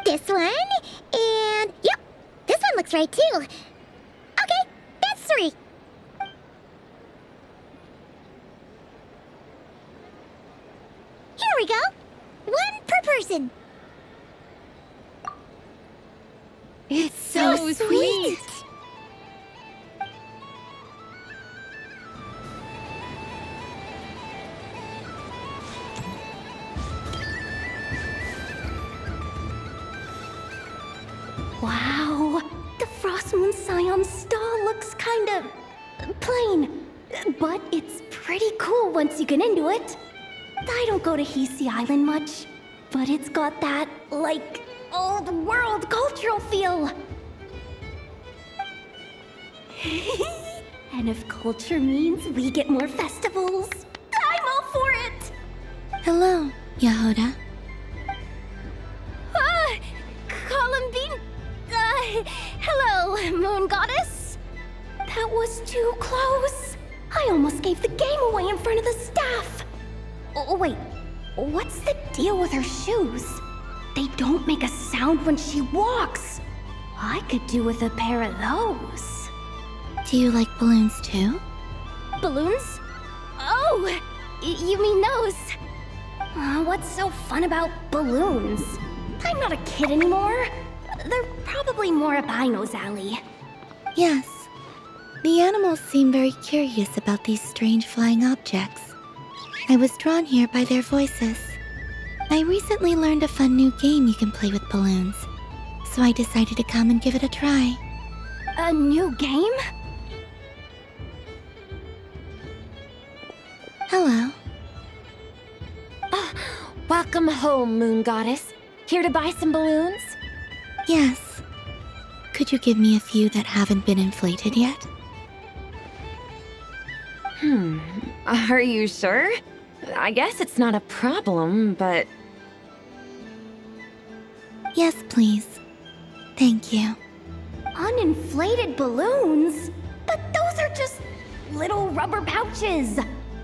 This one, and yep, this one looks right too. Okay, that's 3. Here we go. 1 per person. so sweet. Wow, the Frost Moon Scion's stall looks kinda plain, but it's pretty cool once you get into it. I don't go to Hisi Island much, but it's got that, like, old world cultural feel. And if culture means we get more festivals, I'm all for it! Hello, Yehoda. Columbine? Hello, Moon Goddess? That was too close. I almost gave the game away in front of the staff. Oh, wait, what's the deal with her shoes? They don't make a sound when she walks. I could do with a pair of those. Do you like balloons too? Balloons? Oh, you mean those? What's so fun about balloons? I'm not a kid anymore. They're probably more up Aino's alley. Yes. The animals seem very curious about these strange flying objects. I was drawn here by their voices. I recently learned a fun new game you can play with balloons, so I decided to come and give it a try. A new game? Hello. Welcome home, Moon Goddess. Here to buy some balloons? Yes. Could you give me a few that haven't been inflated yet? Are you sure? I guess it's not a problem, but... Yes, please. Thank you. Uninflated balloons? But those are just little rubber pouches.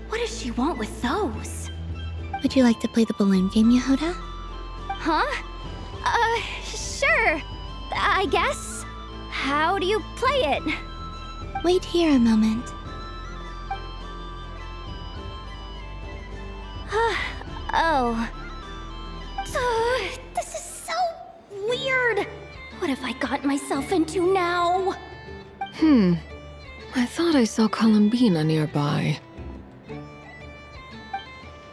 What does she want with those? Would you like to play the balloon game, Yehoda? Huh? Sure. I guess. How do you play it? Wait here a moment. Oh. This is so weird. What have I got myself into now? I thought I saw Columbina nearby.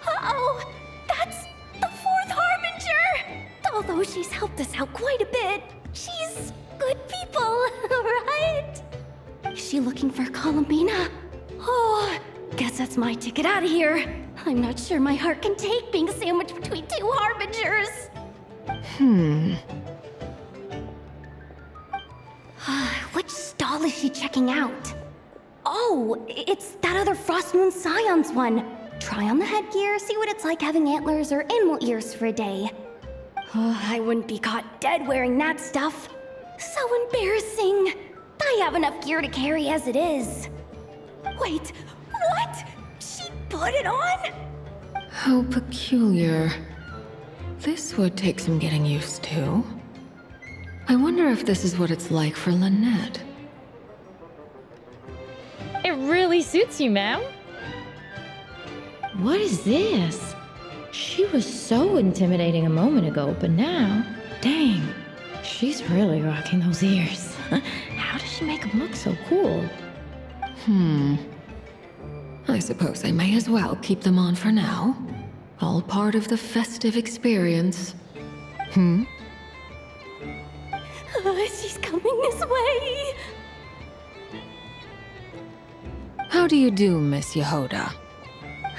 Uh-oh! That's the fourth Harbinger! Although she's helped us out quite a bit, she's good people, right? Is she looking for Columbina? Oh, guess that's my ticket out of here. I'm not sure my heart can take being sandwiched between two Harbingers. Which stall is she checking out? Oh, it's that other Frost Moon Scion's one. Try on the headgear, see what it's like having antlers or animal ears for a day. Oh, I wouldn't be caught dead wearing that stuff. So embarrassing. I have enough gear to carry as it is. Wait, what? She put it on? How peculiar. This would take some getting used to. I wonder if this is what it's like for Lynette. It really suits you, ma'am. What is this? She was so intimidating a moment ago, but now, dang, she's really rocking those ears. How does she make them look so cool? I suppose I may as well keep them on for now. All part of the festive experience. She's coming this way. How do you do, Miss Yehoda?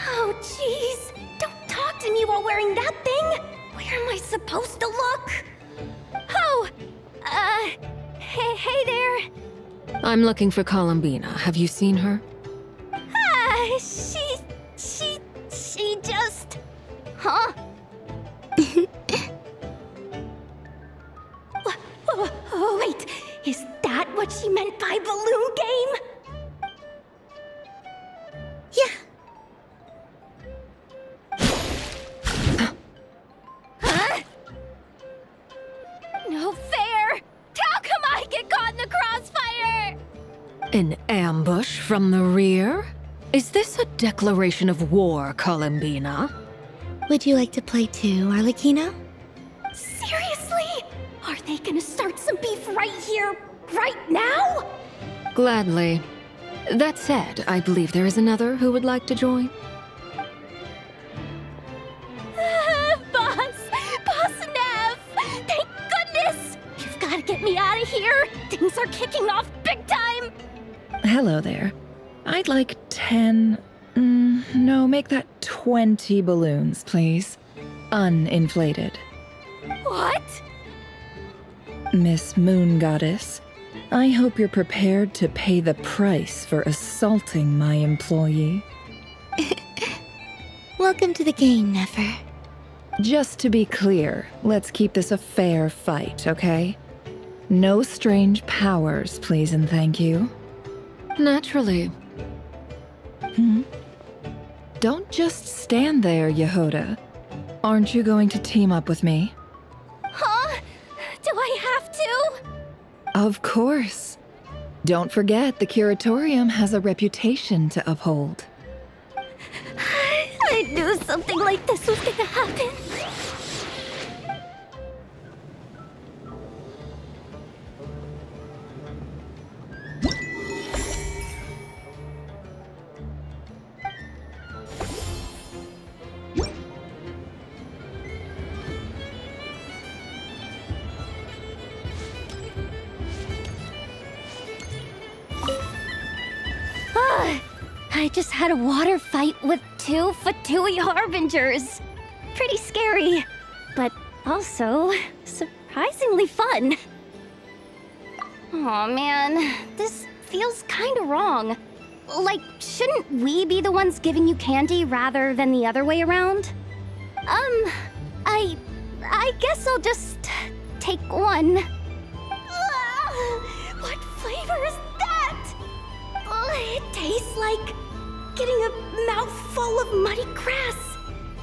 Oh, jeez. Don't talk to me while wearing that thing. Where am I supposed to look? Oh, hey there. I'm looking for Columbina. Have you seen her? She just... Huh? Wait, is that what she meant by balloon game? Yeah. Huh? No fair! How come I get caught in the crossfire? An ambush from the rear? Is this a declaration of war, Columbina? Would you like to play too, Arlecchino? Seriously? Are they gonna start some beef right here? Right now? Gladly. That said, I believe there is another who would like to join. Boss Nev! Thank goodness! You've got to get me out of here! Things are kicking off big time! Hello there. I'd like 10... no, make that 20 balloons, please. Uninflated. What? Miss Moon Goddess, I hope you're prepared to pay the price for assaulting my employee. Welcome to the game, Nefer. Just to be clear, let's keep this a fair fight, okay? No strange powers, please and thank you. Naturally. Don't just stand there, Yehoda. Aren't you going to team up with me? Huh? Do I have to? Of course. Don't forget, the Curatorium has a reputation to uphold. I knew something like this was gonna happen. I just had a water fight with 2 Fatui Harbingers. Pretty scary, but also surprisingly fun. Aw, man, this feels kinda wrong. Like, shouldn't we be the ones giving you candy rather than the other way around? I guess I'll just take one. What flavor is that? It tastes like getting a mouthful of muddy grass.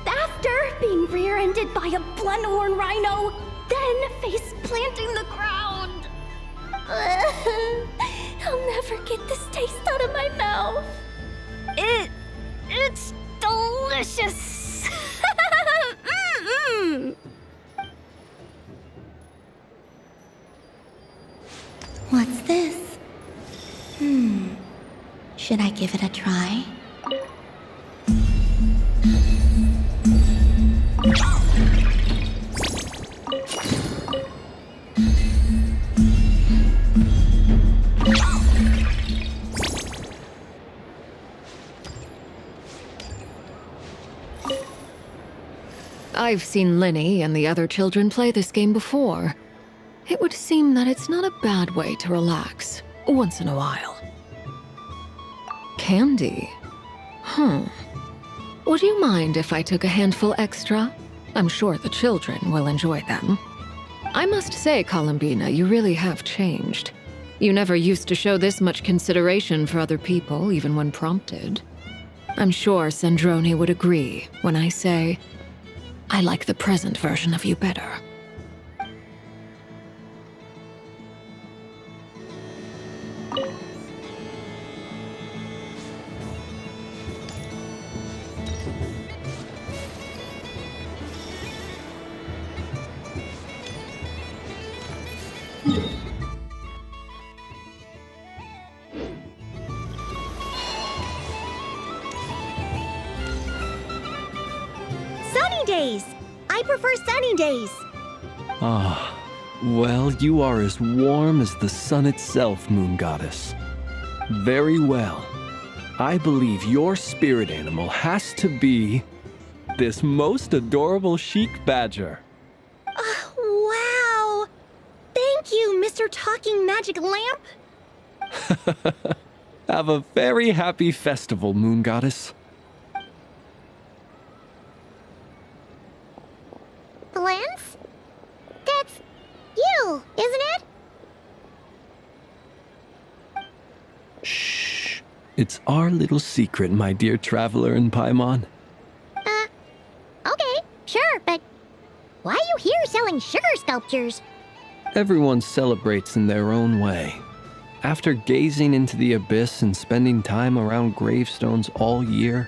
After being rear-ended by a blunt-horn rhino, then face-planting the ground. I'll never get this taste out of my mouth. It's delicious. What's this? Should I give it a try? I've seen Linny and the other children play this game before. It would seem that it's not a bad way to relax, once in a while. Candy? Would you mind if I took a handful extra? I'm sure the children will enjoy them. I must say, Columbina, you really have changed. You never used to show this much consideration for other people, even when prompted. I'm sure Sandrone would agree when I say, I like the present version of you better. Sunny days! I prefer sunny days. Ah, well, you are as warm as the sun itself, Moon Goddess. Very well. I believe your spirit animal has to be this most adorable chic badger. Wow! Thank you, Mr. Talking Magic Lamp. Have a very happy festival, Moon Goddess. Lance? That's you, isn't it? Shh. It's our little secret, my dear traveler in Paimon. Okay, sure, but why are you here selling sugar sculptures? Everyone celebrates in their own way. After gazing into the abyss and spending time around gravestones all year,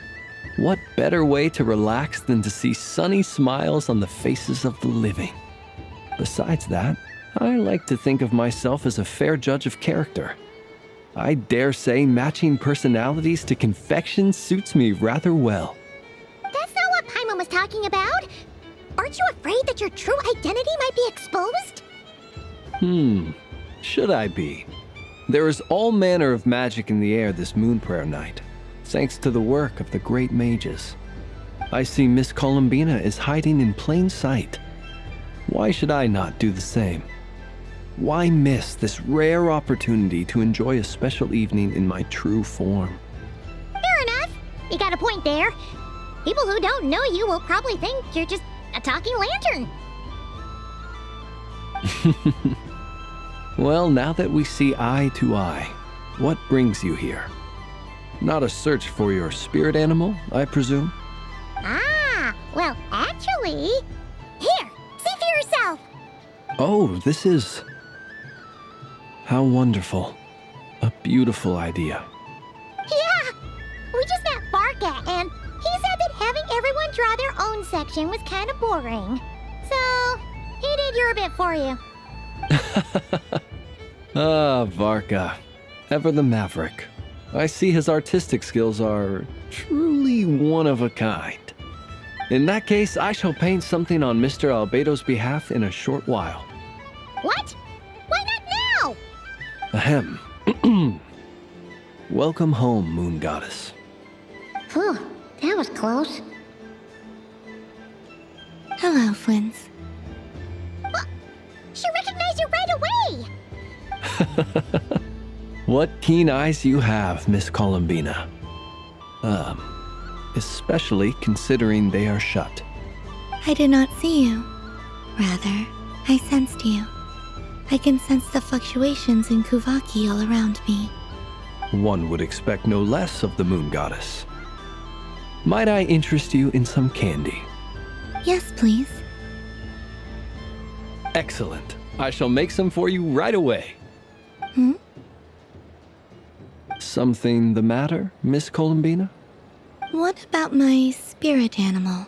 what better way to relax than to see sunny smiles on the faces of the living? Besides that, I like to think of myself as a fair judge of character. I dare say matching personalities to confection suits me rather well. That's not what Paimon was talking about. Aren't you afraid that your true identity might be exposed? Should I be? There is all manner of magic in the air this moon prayer night, thanks to the work of the great mages. I see Miss Columbina is hiding in plain sight. Why should I not do the same? Why miss this rare opportunity to enjoy a special evening in my true form? Fair enough. You got a point there. People who don't know you will probably think you're just a talking lantern. Well, now that we see eye to eye, what brings you here? Not a search for your spirit animal, I presume? Ah, well, actually... Here, see for yourself. Oh, this is... How wonderful. A beautiful idea. Yeah, we just met Barca, and he said that having everyone draw their own section was kind of boring. So, he did your bit for you. Ah, Varka. Ever the maverick. I see his artistic skills are truly one of a kind. In that case, I shall paint something on Mr. Albedo's behalf in a short while. What? Why not now? Ahem. Welcome home, Moon Goddess. Phew, that was close. Hello, Flins. She recognized you right away! What keen eyes you have, Miss Columbina. Especially considering they are shut. I did not see you. Rather, I sensed you. I can sense the fluctuations in Kuvaki all around me. One would expect no less of the Moon Goddess. Might I interest you in some candy? Yes, please. Excellent. I shall make some for you right away. Something the matter, Miss Columbina? What about my spirit animal?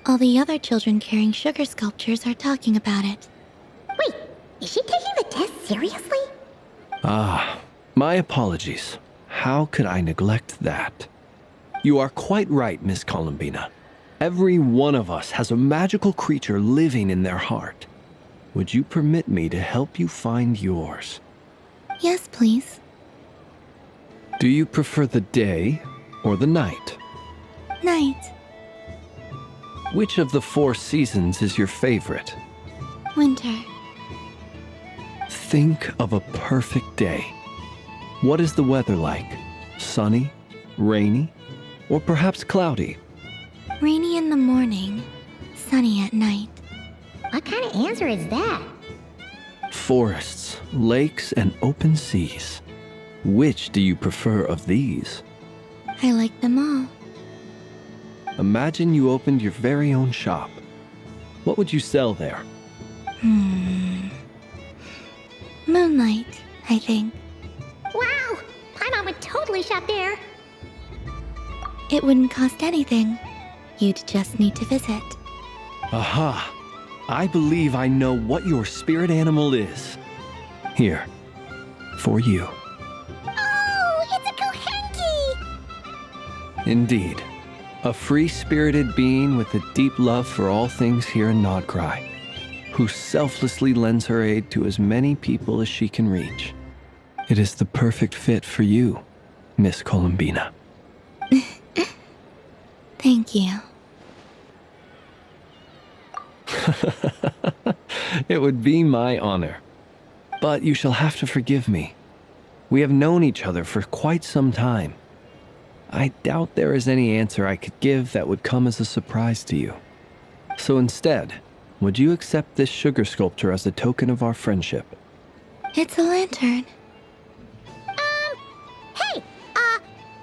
All the other children carrying sugar sculptures are talking about it. Wait, is she taking the test seriously? Ah, my apologies. How could I neglect that? You are quite right, Miss Columbina. Every one of us has a magical creature living in their heart. Would you permit me to help you find yours? Yes, please. Do you prefer the day or the night? Night. Which of the 4 seasons is your favorite? Winter. Think of a perfect day. What is the weather like? Sunny, rainy, or perhaps cloudy? Rainy in the morning, sunny at night. What kind of answer is that? Forests, lakes, and open seas. Which do you prefer of these? I like them all. Imagine you opened your very own shop. What would you sell there? Moonlight, I think. Wow! Paimon would totally shop there. It wouldn't cost anything. You'd just need to visit. Aha! I believe I know what your spirit animal is. Here, for you. Oh, it's a Kohenki! Indeed. A free-spirited being with a deep love for all things here in Nod-Krai, who selflessly lends her aid to as many people as she can reach. It is the perfect fit for you, Miss Columbina. Thank you. It would be my honor. But you shall have to forgive me. We have known each other for quite some time. I doubt there is any answer I could give that would come as a surprise to you. So instead, would you accept this sugar sculpture as a token of our friendship? It's a lantern. Hey,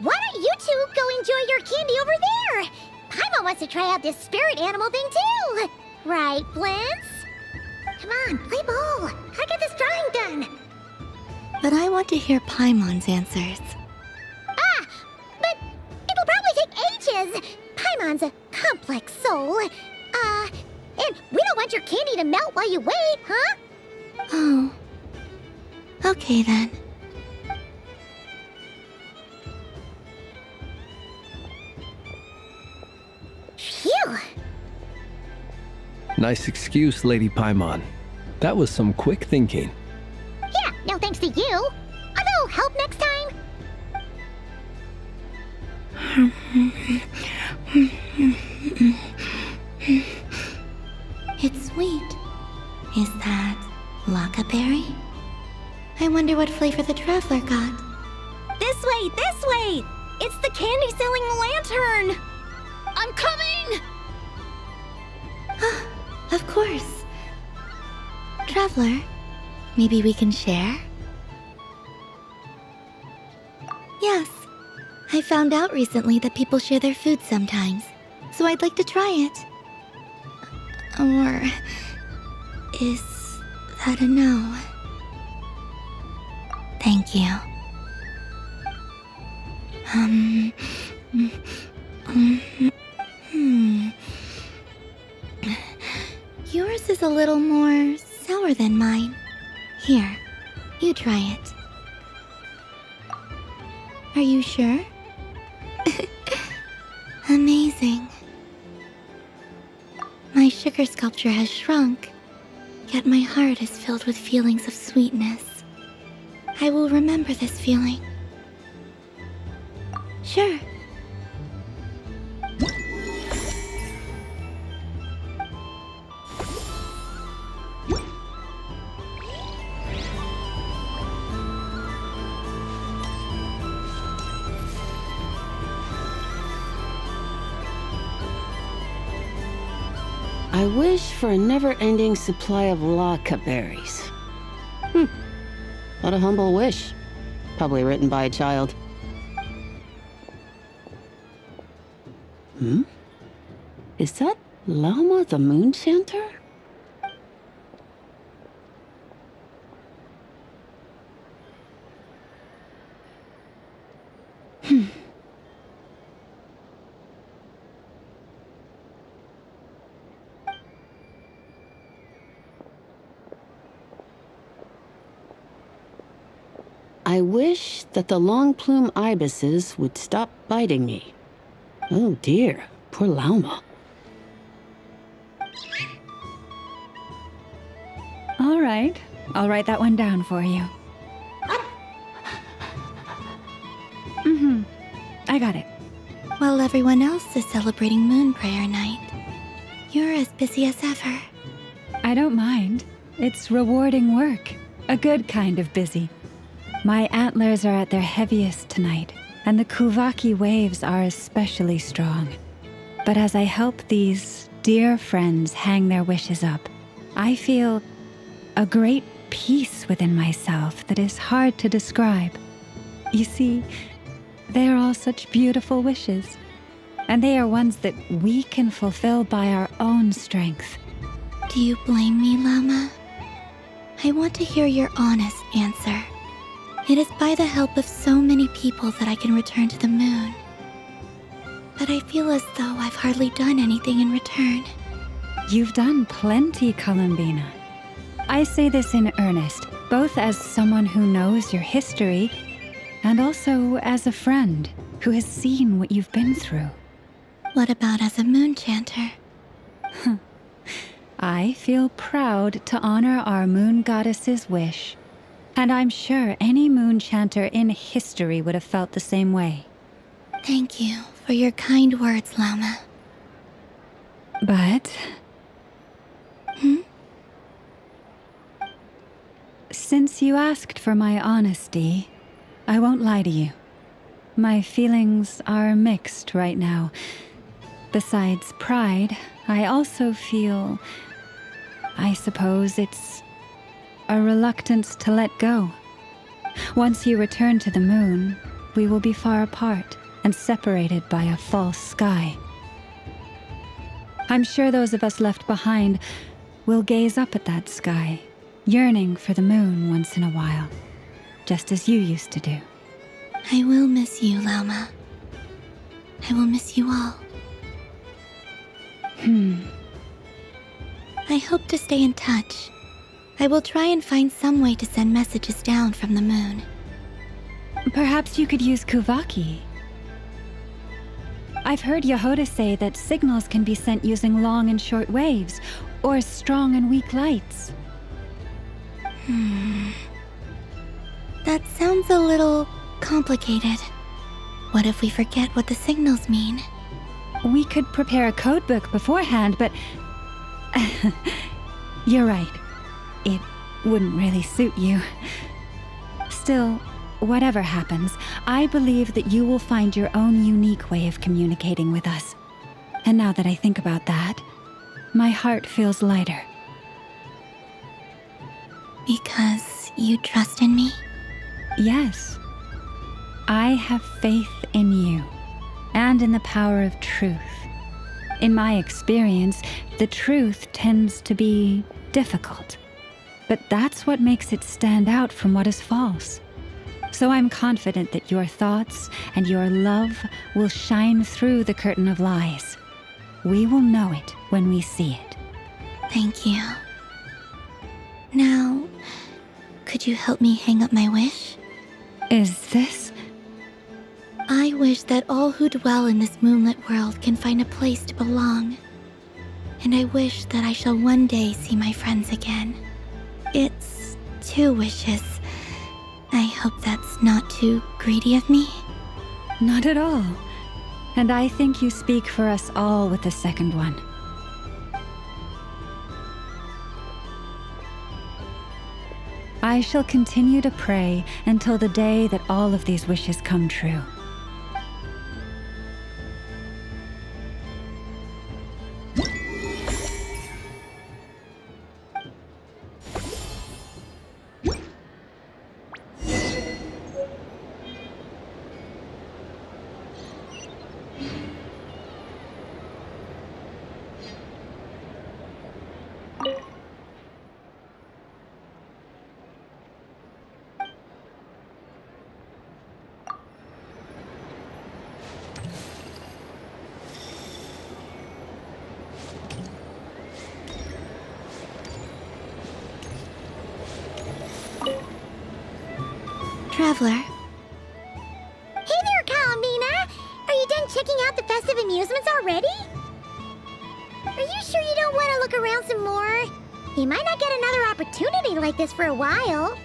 why don't you two go enjoy your candy over there? Paimon wants to try out this spirit animal thing too. Right, Flint's? Come on, play ball. Gotta get this drawing done. But I want to hear Paimon's answers. But it'll probably take ages. Paimon's a complex soul. And we don't want your candy to melt while you wait, huh? Oh. Okay then. Phew! Nice excuse, Lady Paimon. That was some quick thinking. Yeah, no thanks to you. A little help next time? It's sweet. Is that Laka berry? I wonder what flavor the traveler got. This way, this way! It's the candy-selling lantern! I'm coming! Of course. Traveler, maybe we can share? Yes. I found out recently that people share their food sometimes, so I'd like to try it. Or is that a no? Thank you. Yours is a little more sour than mine. Here, you try it. Are you sure? Amazing. My sugar sculpture has shrunk, yet my heart is filled with feelings of sweetness. I will remember this feeling. Sure. I wish for a never-ending supply of Laka berries. What a humble wish. Probably written by a child. Is that Lauma the Moon Chanter? I wish that the long plume ibises would stop biting me. Oh dear, poor Lauma. All right, I'll write that one down for you. I got it. While everyone else is celebrating Moon Prayer Night, you're as busy as ever. I don't mind. It's rewarding work. A good kind of busy. My antlers are at their heaviest tonight, and the Kuvaki waves are especially strong. But as I help these dear friends hang their wishes up, I feel a great peace within myself that is hard to describe. You see, they are all such beautiful wishes, and they are ones that we can fulfill by our own strength. Do you blame me, Llama? I want to hear your honest answer. It is by the help of so many people that I can return to the moon. But I feel as though I've hardly done anything in return. You've done plenty, Columbina. I say this in earnest, both as someone who knows your history, and also as a friend who has seen what you've been through. What about as a moon chanter? I feel proud to honor our moon goddess's wish. And I'm sure any moon chanter in history would have felt the same way. Thank you for your kind words, Llama. But... Since you asked for my honesty, I won't lie to you. My feelings are mixed right now. Besides pride, I also feel... I suppose it's a reluctance to let go. Once you return to the moon, we will be far apart and separated by a false sky. I'm sure those of us left behind will gaze up at that sky, yearning for the moon once in a while, just as you used to do. I will miss you, Llama. I will miss you all. I hope to stay in touch. I will try and find some way to send messages down from the moon. Perhaps you could use Kuvaki. I've heard Yehoda say that signals can be sent using long and short waves, or strong and weak lights. That sounds a little complicated. What if we forget what the signals mean? We could prepare a codebook beforehand, but... You're right. It wouldn't really suit you. Still, whatever happens, I believe that you will find your own unique way of communicating with us. And now that I think about that, my heart feels lighter. Because you trust in me? Yes. I have faith in you, and in the power of truth. In my experience, the truth tends to be difficult, but that's what makes it stand out from what is false. So I'm confident that your thoughts and your love will shine through the curtain of lies. We will know it when we see it. Thank you. Now, could you help me hang up my wish? Is this? I wish that all who dwell in this moonlit world can find a place to belong. And I wish that I shall one day see my friends again. It's 2 wishes. I hope that's not too greedy of me. Not at all. And I think you speak for us all with the second one. I shall continue to pray until the day that all of these wishes come true. Traveler. Hey there, Kalamina! Are you done checking out the festive amusements already? Are you sure you don't want to look around some more? You might not get another opportunity like this for a while.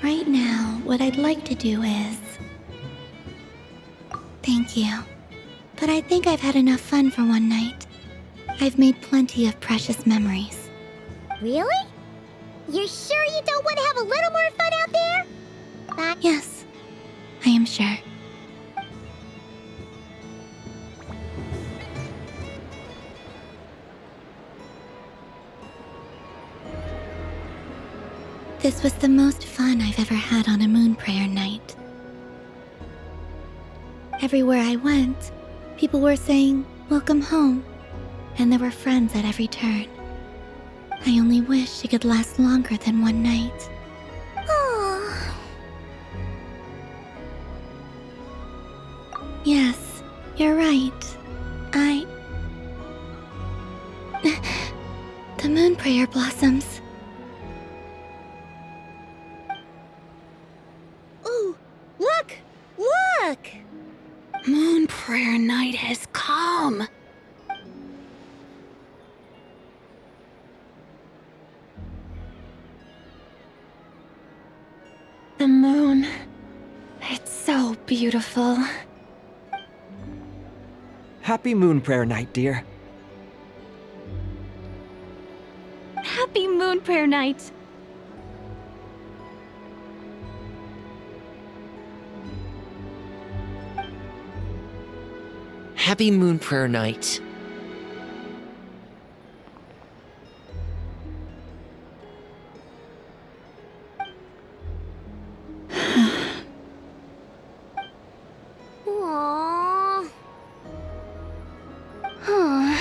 Right now, what I'd like to do is... Thank you. But I think I've had enough fun for one night. I've made plenty of precious memories. Really? You're sure you don't want to have a little more fun out there? Yes, I am sure. This was the most fun I've ever had on a moon prayer night. Everywhere I went, people were saying, "Welcome home," and there were friends at every turn. I only wish it could last longer than one night. Oh. Yes, you're right. The moon prayer blossoms. Ooh, look! Look! Moon prayer night has come. The moon. It's so beautiful. Happy moon prayer night, dear. Happy moon prayer night. Happy moon prayer night. Aww. Huh.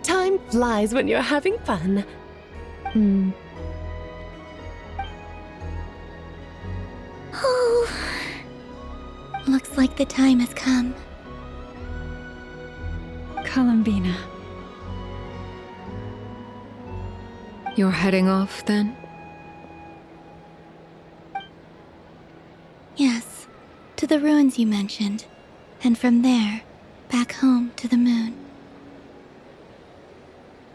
Time flies when you're having fun. Oh. Looks like the time has come. Columbina. You're heading off, then? Yes, to the ruins you mentioned. And from there, back home to the moon.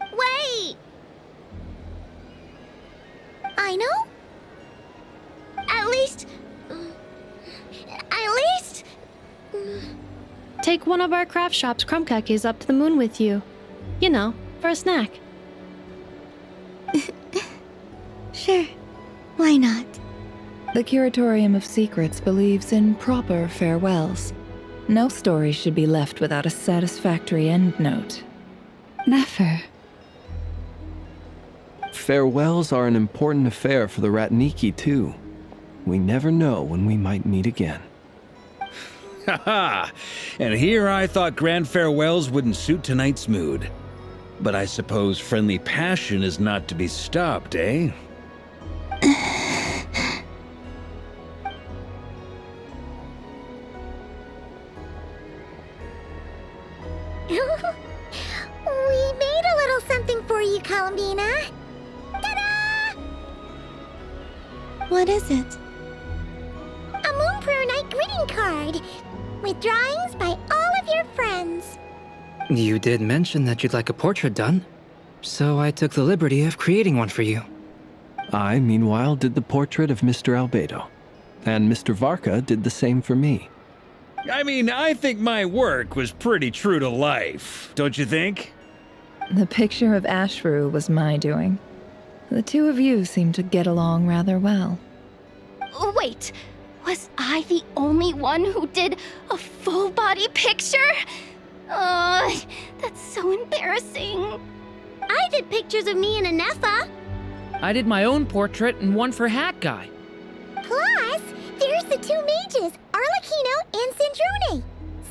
Wait! I know? At least... Take one of our craft shop's crumb cookies up to the moon with you. You know, for a snack. Sure, why not? The Curatorium of Secrets believes in proper farewells. No story should be left without a satisfactory endnote. Never. Farewells are an important affair for the Ratniki, too. We never know when we might meet again. Haha! And here I thought grand farewells wouldn't suit tonight's mood. But I suppose friendly passion is not to be stopped, eh? We made a little something for you, Columbina. Ta-da! What is it? A Moon Prayer Night greeting card with drawings by all of your friends. You did mention that you'd like a portrait done, so I took the liberty of creating one for you. I, meanwhile, did the portrait of Mr. Albedo. And Mr. Varka did the same for me. I mean, I think my work was pretty true to life, don't you think? The picture of Ashru was my doing. The two of you seem to get along rather well. Wait, was I the only one who did a full-body picture? That's so embarrassing. I did pictures of me and Anefa. I did my own portrait and one for Hat Guy. Plus, there's the two mages, Arlecchino and Sandrone.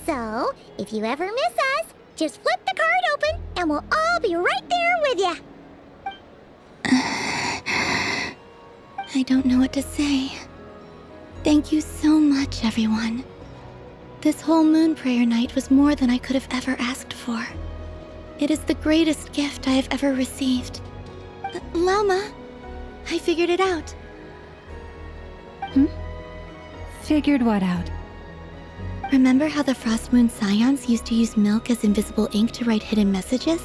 So, if you ever miss us, just flip the card open and we'll all be right there with you. I don't know what to say. Thank you so much, everyone. This whole Moon Prayer Night was more than I could have ever asked for. It is the greatest gift I have ever received. Lauma, I figured it out. Figured what out? Remember how the Frost Moon Scions used to use milk as invisible ink to write hidden messages?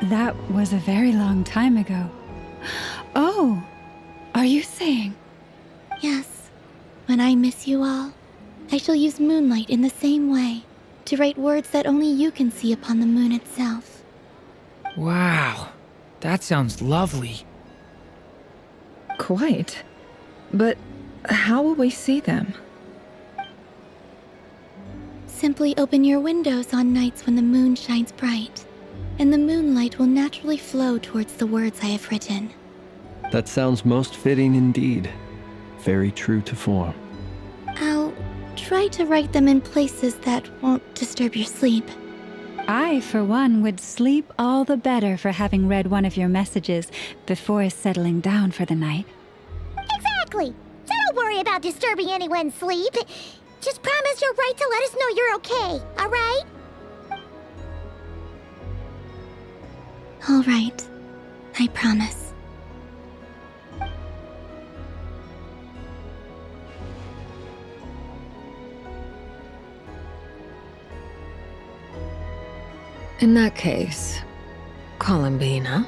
That was a very long time ago. Oh, are you saying? Yes. When I miss you all, I shall use moonlight in the same way, to write words that only you can see upon the moon itself. Wow, that sounds lovely. Quite. But how will we see them? Simply open your windows on nights when the moon shines bright, and the moonlight will naturally flow towards the words I have written. That sounds most fitting indeed. Very true to form. I'll try to write them in places that won't disturb your sleep. I, for one, would sleep all the better for having read one of your messages before settling down for the night. Exactly. So don't worry about disturbing anyone's sleep. Just promise you'll write to let us know you're okay, all right? All right. I promise. In that case, Columbina.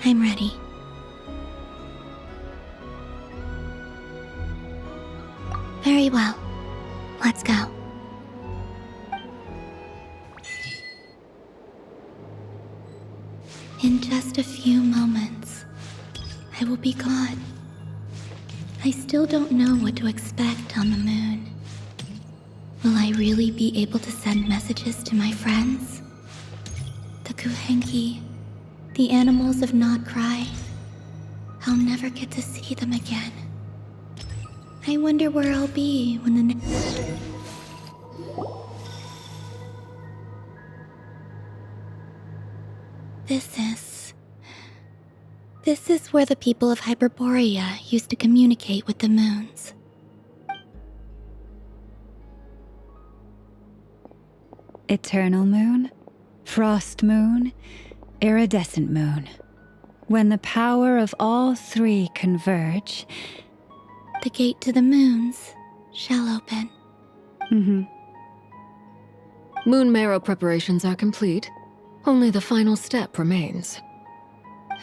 I'm ready. Very well. Let's go. In just a few moments, I will be gone. I still don't know what to expect on the moon. Will I really be able to send messages to my friends? The Kuhenki, the animals of Nod-Krai. I'll never get to see them again. I wonder where I'll be when the This is This is where the people of Hyperborea used to communicate with the moons. Eternal moon, frost moon, iridescent moon. When the power of all three converge, the gate to the moons shall open. Moon marrow preparations are complete. Only the final step remains.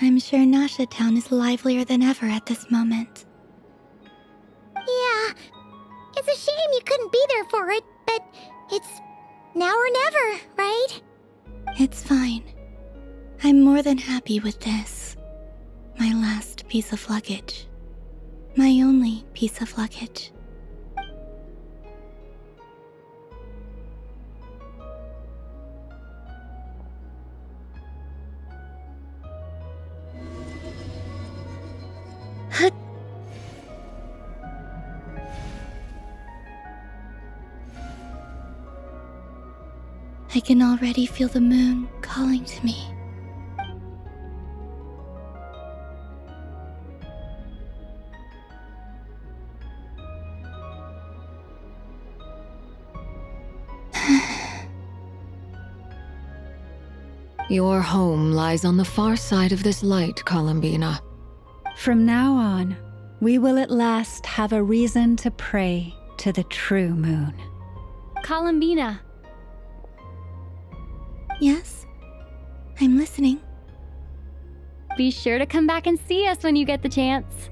I'm sure Nasha Town is livelier than ever at this moment. Yeah, it's a shame you couldn't be there for it, but it's now or never, right? It's fine. I'm more than happy with this. My last piece of luggage. My only piece of luggage. I can already feel the moon calling to me. Your home lies on the far side of this light, Columbina. From now on, we will at last have a reason to pray to the true moon. Columbina. Yes? I'm listening. Be sure to come back and see us when you get the chance.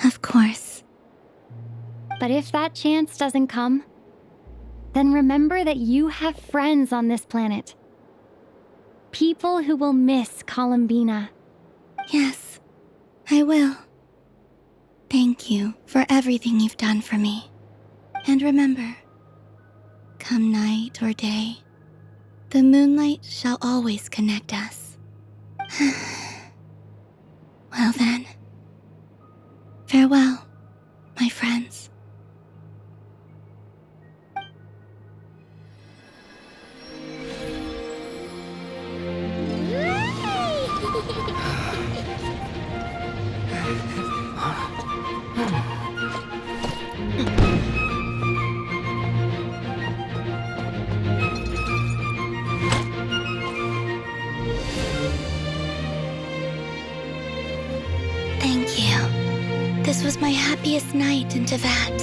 Of course. But if that chance doesn't come, then remember that you have friends on this planet. People who will miss Columbina. Yes, I will. Thank you for everything you've done for me. And remember, come night or day, the moonlight shall always connect us. Well then, farewell, my friends. Thank you. This was my happiest night in Teyvat.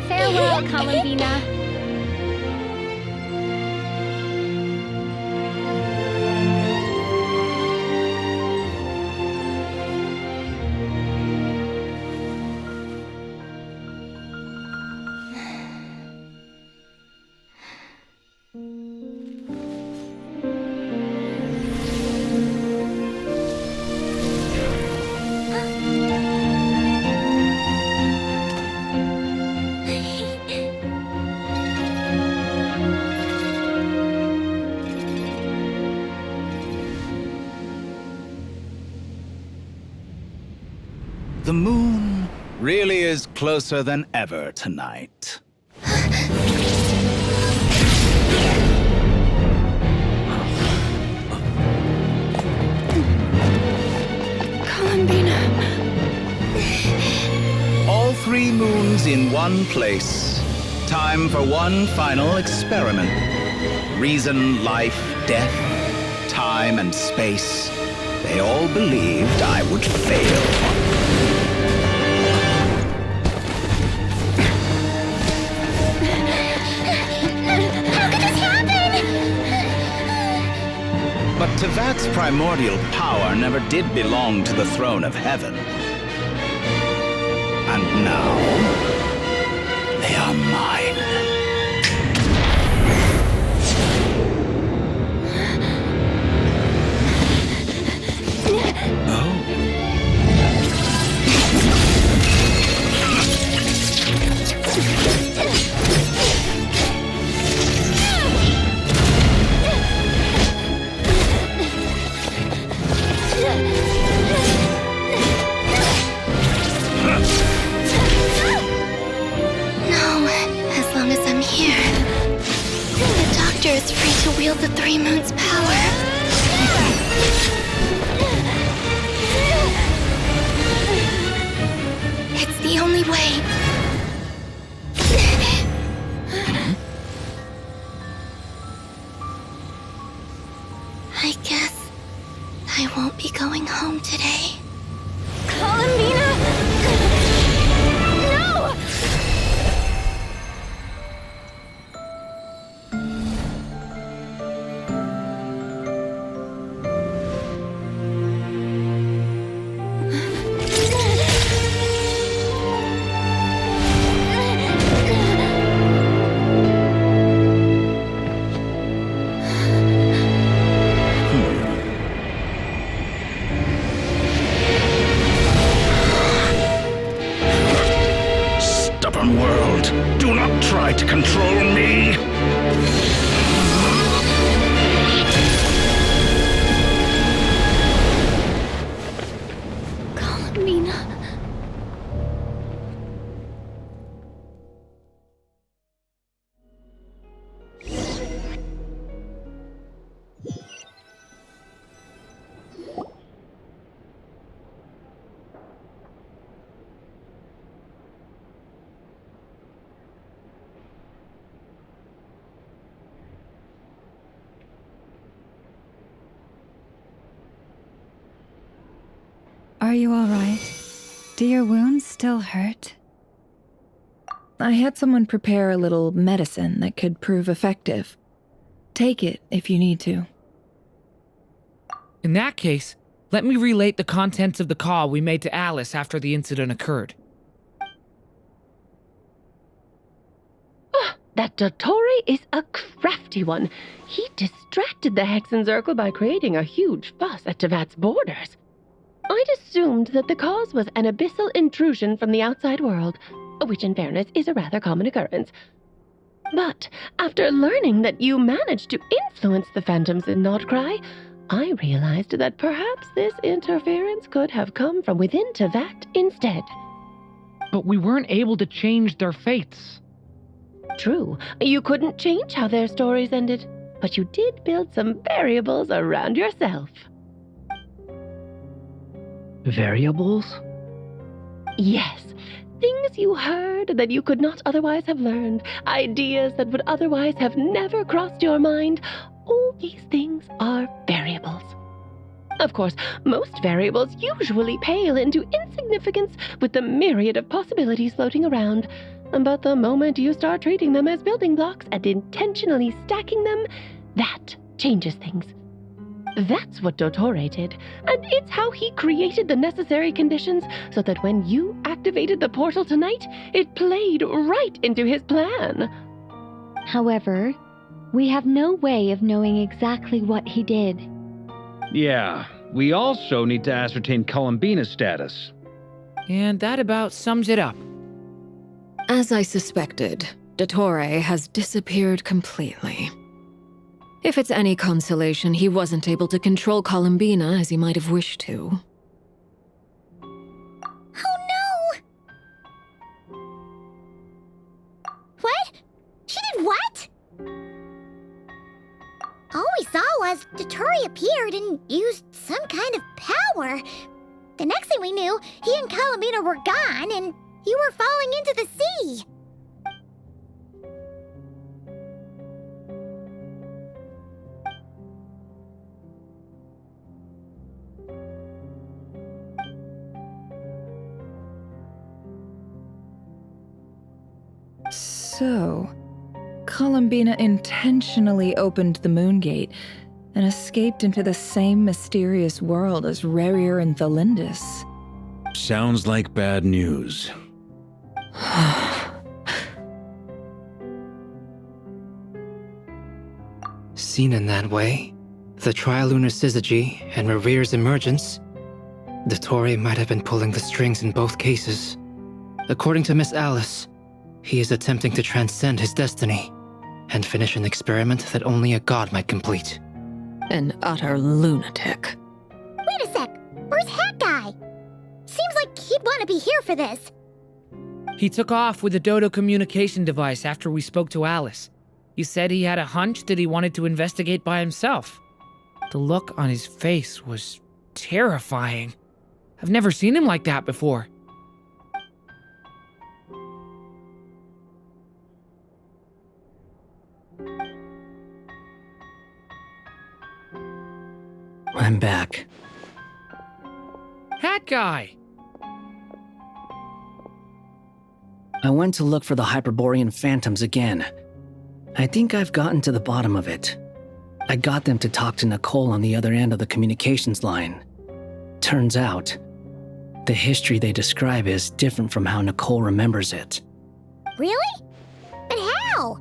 Farewell, Columbina. The moon really is closer than ever tonight. Columbina. All three moons in one place. Time for one final experiment. Reason, life, death, time, and space. They all believed I would fail. But Teyvat's primordial power never did belong to the throne of heaven. And now, they are mine. No, as long as 3 moons power. It's the only way. I guess I won't be going home today. Columbina! No! Stubborn world, do not try to control me. Columbina. Are you all right? Do your wounds still hurt? I had someone prepare a little medicine that could prove effective. Take it if you need to. In that case, let me relate the contents of the call we made to Alice after the incident occurred. That Дотторе is a crafty one. He distracted the Hexenzirkel by creating a huge fuss at Tevat's borders. I'd assumed that the cause was an abyssal intrusion from the outside world, which in fairness is a rather common occurrence. But after learning that you managed to influence the phantoms in Nod-Crai, I realized that perhaps this interference could have come from within Tevat instead. But we weren't able to change their fates. True, you couldn't change how their stories ended, but you did build some variables around yourself. Variables? Yes, things you heard that you could not otherwise have learned, ideas that would otherwise have never crossed your mind. All these things are variables. Of course, most variables usually pale into insignificance with the myriad of possibilities floating around. But the moment you start treating them as building blocks and intentionally stacking them, that changes things. That's what Дотторе did, and it's how he created the necessary conditions so that when you activated the portal tonight, it played right into his plan. However, we have no way of knowing exactly what he did. Yeah, we also need to ascertain Columbina's status. And that about sums it up. As I suspected, Дотторе has disappeared completely. If it's any consolation, he wasn't able to control Columbina as he might have wished to. Oh no! What? She did what? All we saw was Дотторе appeared and used some kind of power. The next thing we knew, he and Columbina were gone and you were falling into the sea. So, Columbina intentionally opened the Moon Gate and escaped into the same mysterious world as Rerir and Thalindis. Sounds like bad news. Seen in that way, the trilunar syzygy and Rerir's emergence, Дотторе might have been pulling the strings in both cases. According to Miss Alice, he is attempting to transcend his destiny and finish an experiment that only a god might complete. An utter lunatic. Wait a sec, where's Hat Guy? Seems like he'd want to be here for this. He took off with the Dodo communication device after we spoke to Alice. He said he had a hunch that he wanted to investigate by himself. The look on his face was terrifying. I've never seen him like that before. I'm back. Hat guy! I went to look for the Hyperborean phantoms again. I think I've gotten to the bottom of it. I got them to talk to Nicole on the other end of the communications line. Turns out, the history they describe is different from how Nicole remembers it. Really? But how?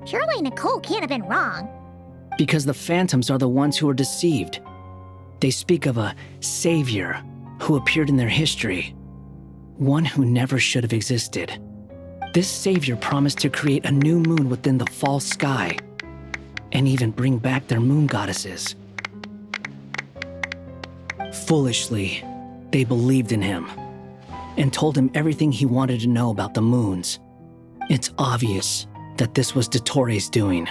Surely Nicole can't have been wrong. Because the phantoms are the ones who are deceived. They speak of a savior who appeared in their history. One who never should have existed. This savior promised to create a new moon within the false sky, and even bring back their moon goddesses. Foolishly, they believed in him, and told him everything he wanted to know about the moons. It's obvious that this was Dottore's doing.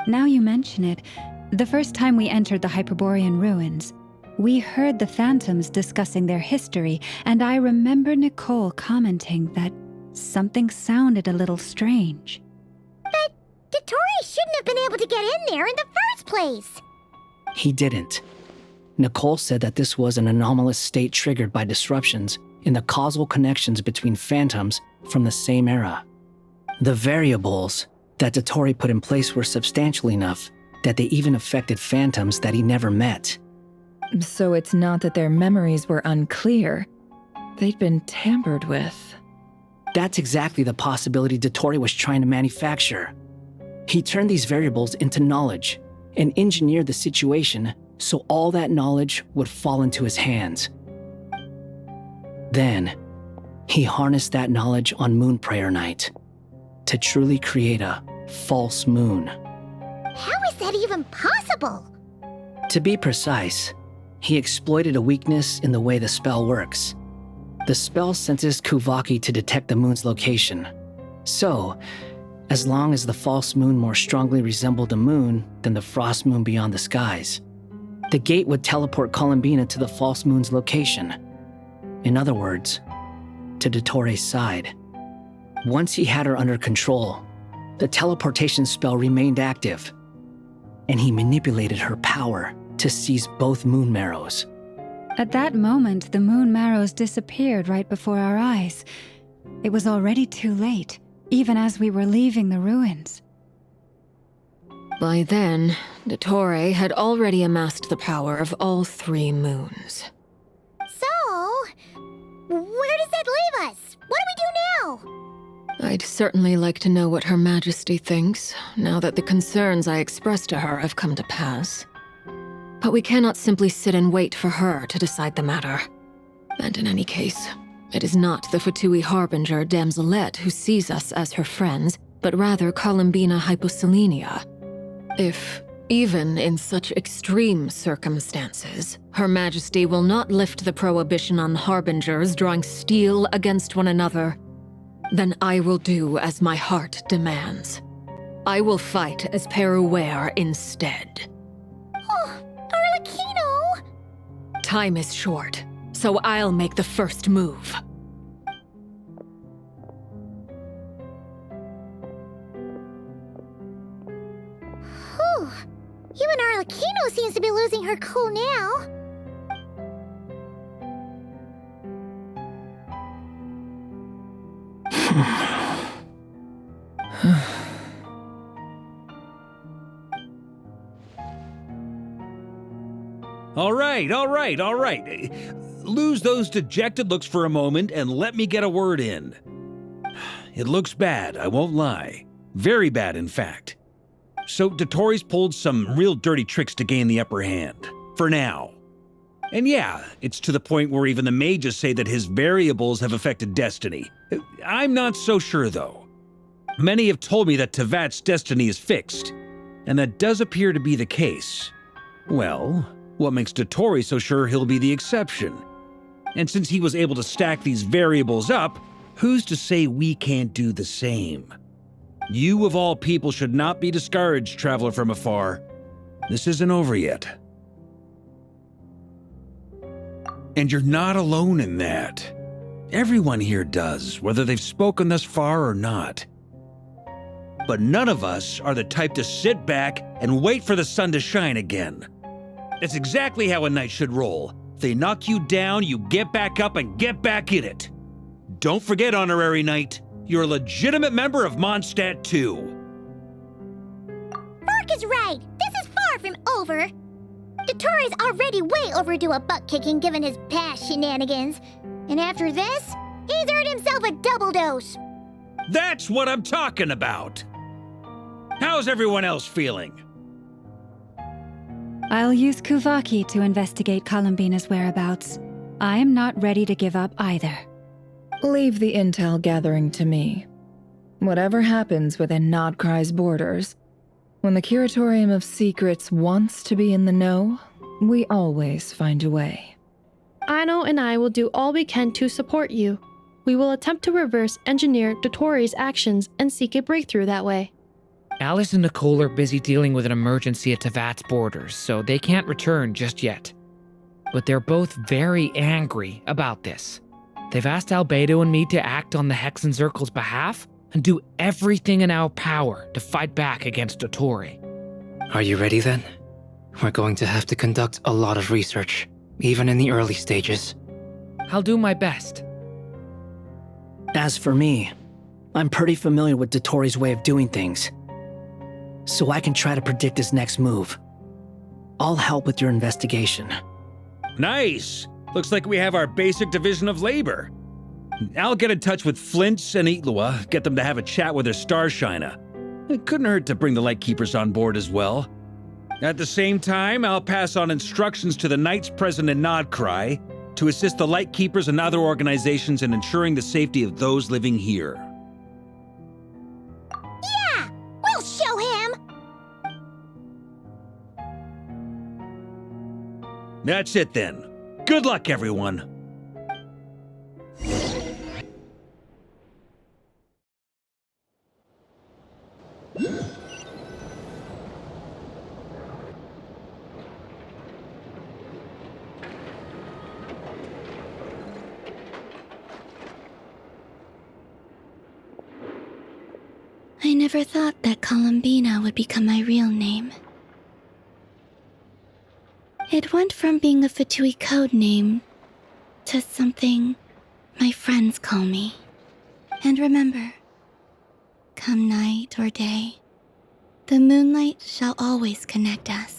Now you mention it, the first time we entered the Hyperborean ruins, we heard the phantoms discussing their history, and I remember Nicole commenting that something sounded a little strange. But Dottore shouldn't have been able to get in there in the first place! He didn't. Nicole said that this was an anomalous state triggered by disruptions in the causal connections between phantoms from the same era. The variables that Dottore put in place were substantial enough that they even affected phantoms that he never met. So it's not that their memories were unclear. They'd been tampered with. That's exactly the possibility Dottore was trying to manufacture. He turned these variables into knowledge and engineered the situation so all that knowledge would fall into his hands. Then, he harnessed that knowledge on Moon Prayer Night to truly create a false moon. How is that even possible? To be precise, he exploited a weakness in the way the spell works. The spell senses Kuvaki to detect the moon's location. So, as long as the false moon more strongly resembled a moon than the frost moon beyond the skies, the gate would teleport Columbina to the false moon's location. In other words, to Dottore's side. Once he had her under control, the teleportation spell remained active, and he manipulated her power to seize both moon marrows. At that moment, the moon marrows disappeared right before our eyes. It was already too late, even as we were leaving the ruins. By then, Dottore had already amassed the power of all 3 moons. So, where does that leave us? What do we do now? I'd certainly like to know what Her Majesty thinks, now that the concerns I expressed to her have come to pass. But we cannot simply sit and wait for her to decide the matter. And in any case, it is not the Fatui Harbinger Damselette who sees us as her friends, but rather Columbina Hyposelenia. If, even in such extreme circumstances, Her Majesty will not lift the prohibition on Harbingers drawing steel against one another, then I will do as my heart demands. I will fight as Peruware instead. Oh, Arlecchino! Time is short, so I'll make the first move. Whew. Even Arlecchino seems to be losing her cool now. All right. Lose those dejected looks for a moment and let me get a word in. It looks bad, I won't lie. Very bad, in fact. So Dottore's pulled some real dirty tricks to gain the upper hand. For now. And yeah, it's to the point where even the mages say that his variables have affected destiny. I'm not so sure, though. Many have told me that Tevat's destiny is fixed, and that does appear to be the case. Well, what makes Dottore so sure he'll be the exception? And since he was able to stack these variables up, who's to say we can't do the same? You of all people should not be discouraged, traveler from afar. This isn't over yet. And you're not alone in that. Everyone here does, whether they've spoken thus far or not. But none of us are the type to sit back and wait for the sun to shine again. It's exactly how a knight should roll. If they knock you down, you get back up and get back in it. Don't forget, Honorary Knight, you're a legitimate member of Mondstadt too. Mark is right. This is far from over. Dottore is already way overdue a butt-kicking given his past shenanigans. And after this, he's earned himself a double dose. That's what I'm talking about. How's everyone else feeling? I'll use Kuvaki to investigate Columbina's whereabouts. I am not ready to give up either. Leave the intel gathering to me. Whatever happens within Nod-Krai's borders, when the Curatorium of Secrets wants to be in the know, we always find a way. Ano and I will do all we can to support you. We will attempt to reverse engineer Dottore's actions and seek a breakthrough that way. Alice and Nicole are busy dealing with an emergency at Tevat's borders, so they can't return just yet. But they're both very angry about this. They've asked Albedo and me to act on the Hexenzirkel's behalf and do everything in our power to fight back against Dottore. Are you ready then? We're going to have to conduct a lot of research, even in the early stages. I'll do my best. As for me, I'm pretty familiar with Dottore's way of doing things, so I can try to predict his next move. I'll help with your investigation. Nice! Looks like we have our basic division of labor. I'll get in touch with Flint's and Itlua, get them to have a chat with their Starshiner. It couldn't hurt to bring the Lightkeepers on board as well. At the same time, I'll pass on instructions to the Knights present in Nod-Krai to assist the Lightkeepers and other organizations in ensuring the safety of those living here. Yeah! We'll show him! That's it then. Good luck, everyone. I never thought that Columbina would become my real name. It went from being a Fatui code name to something my friends call me. And remember, come night or day, the moonlight shall always connect us.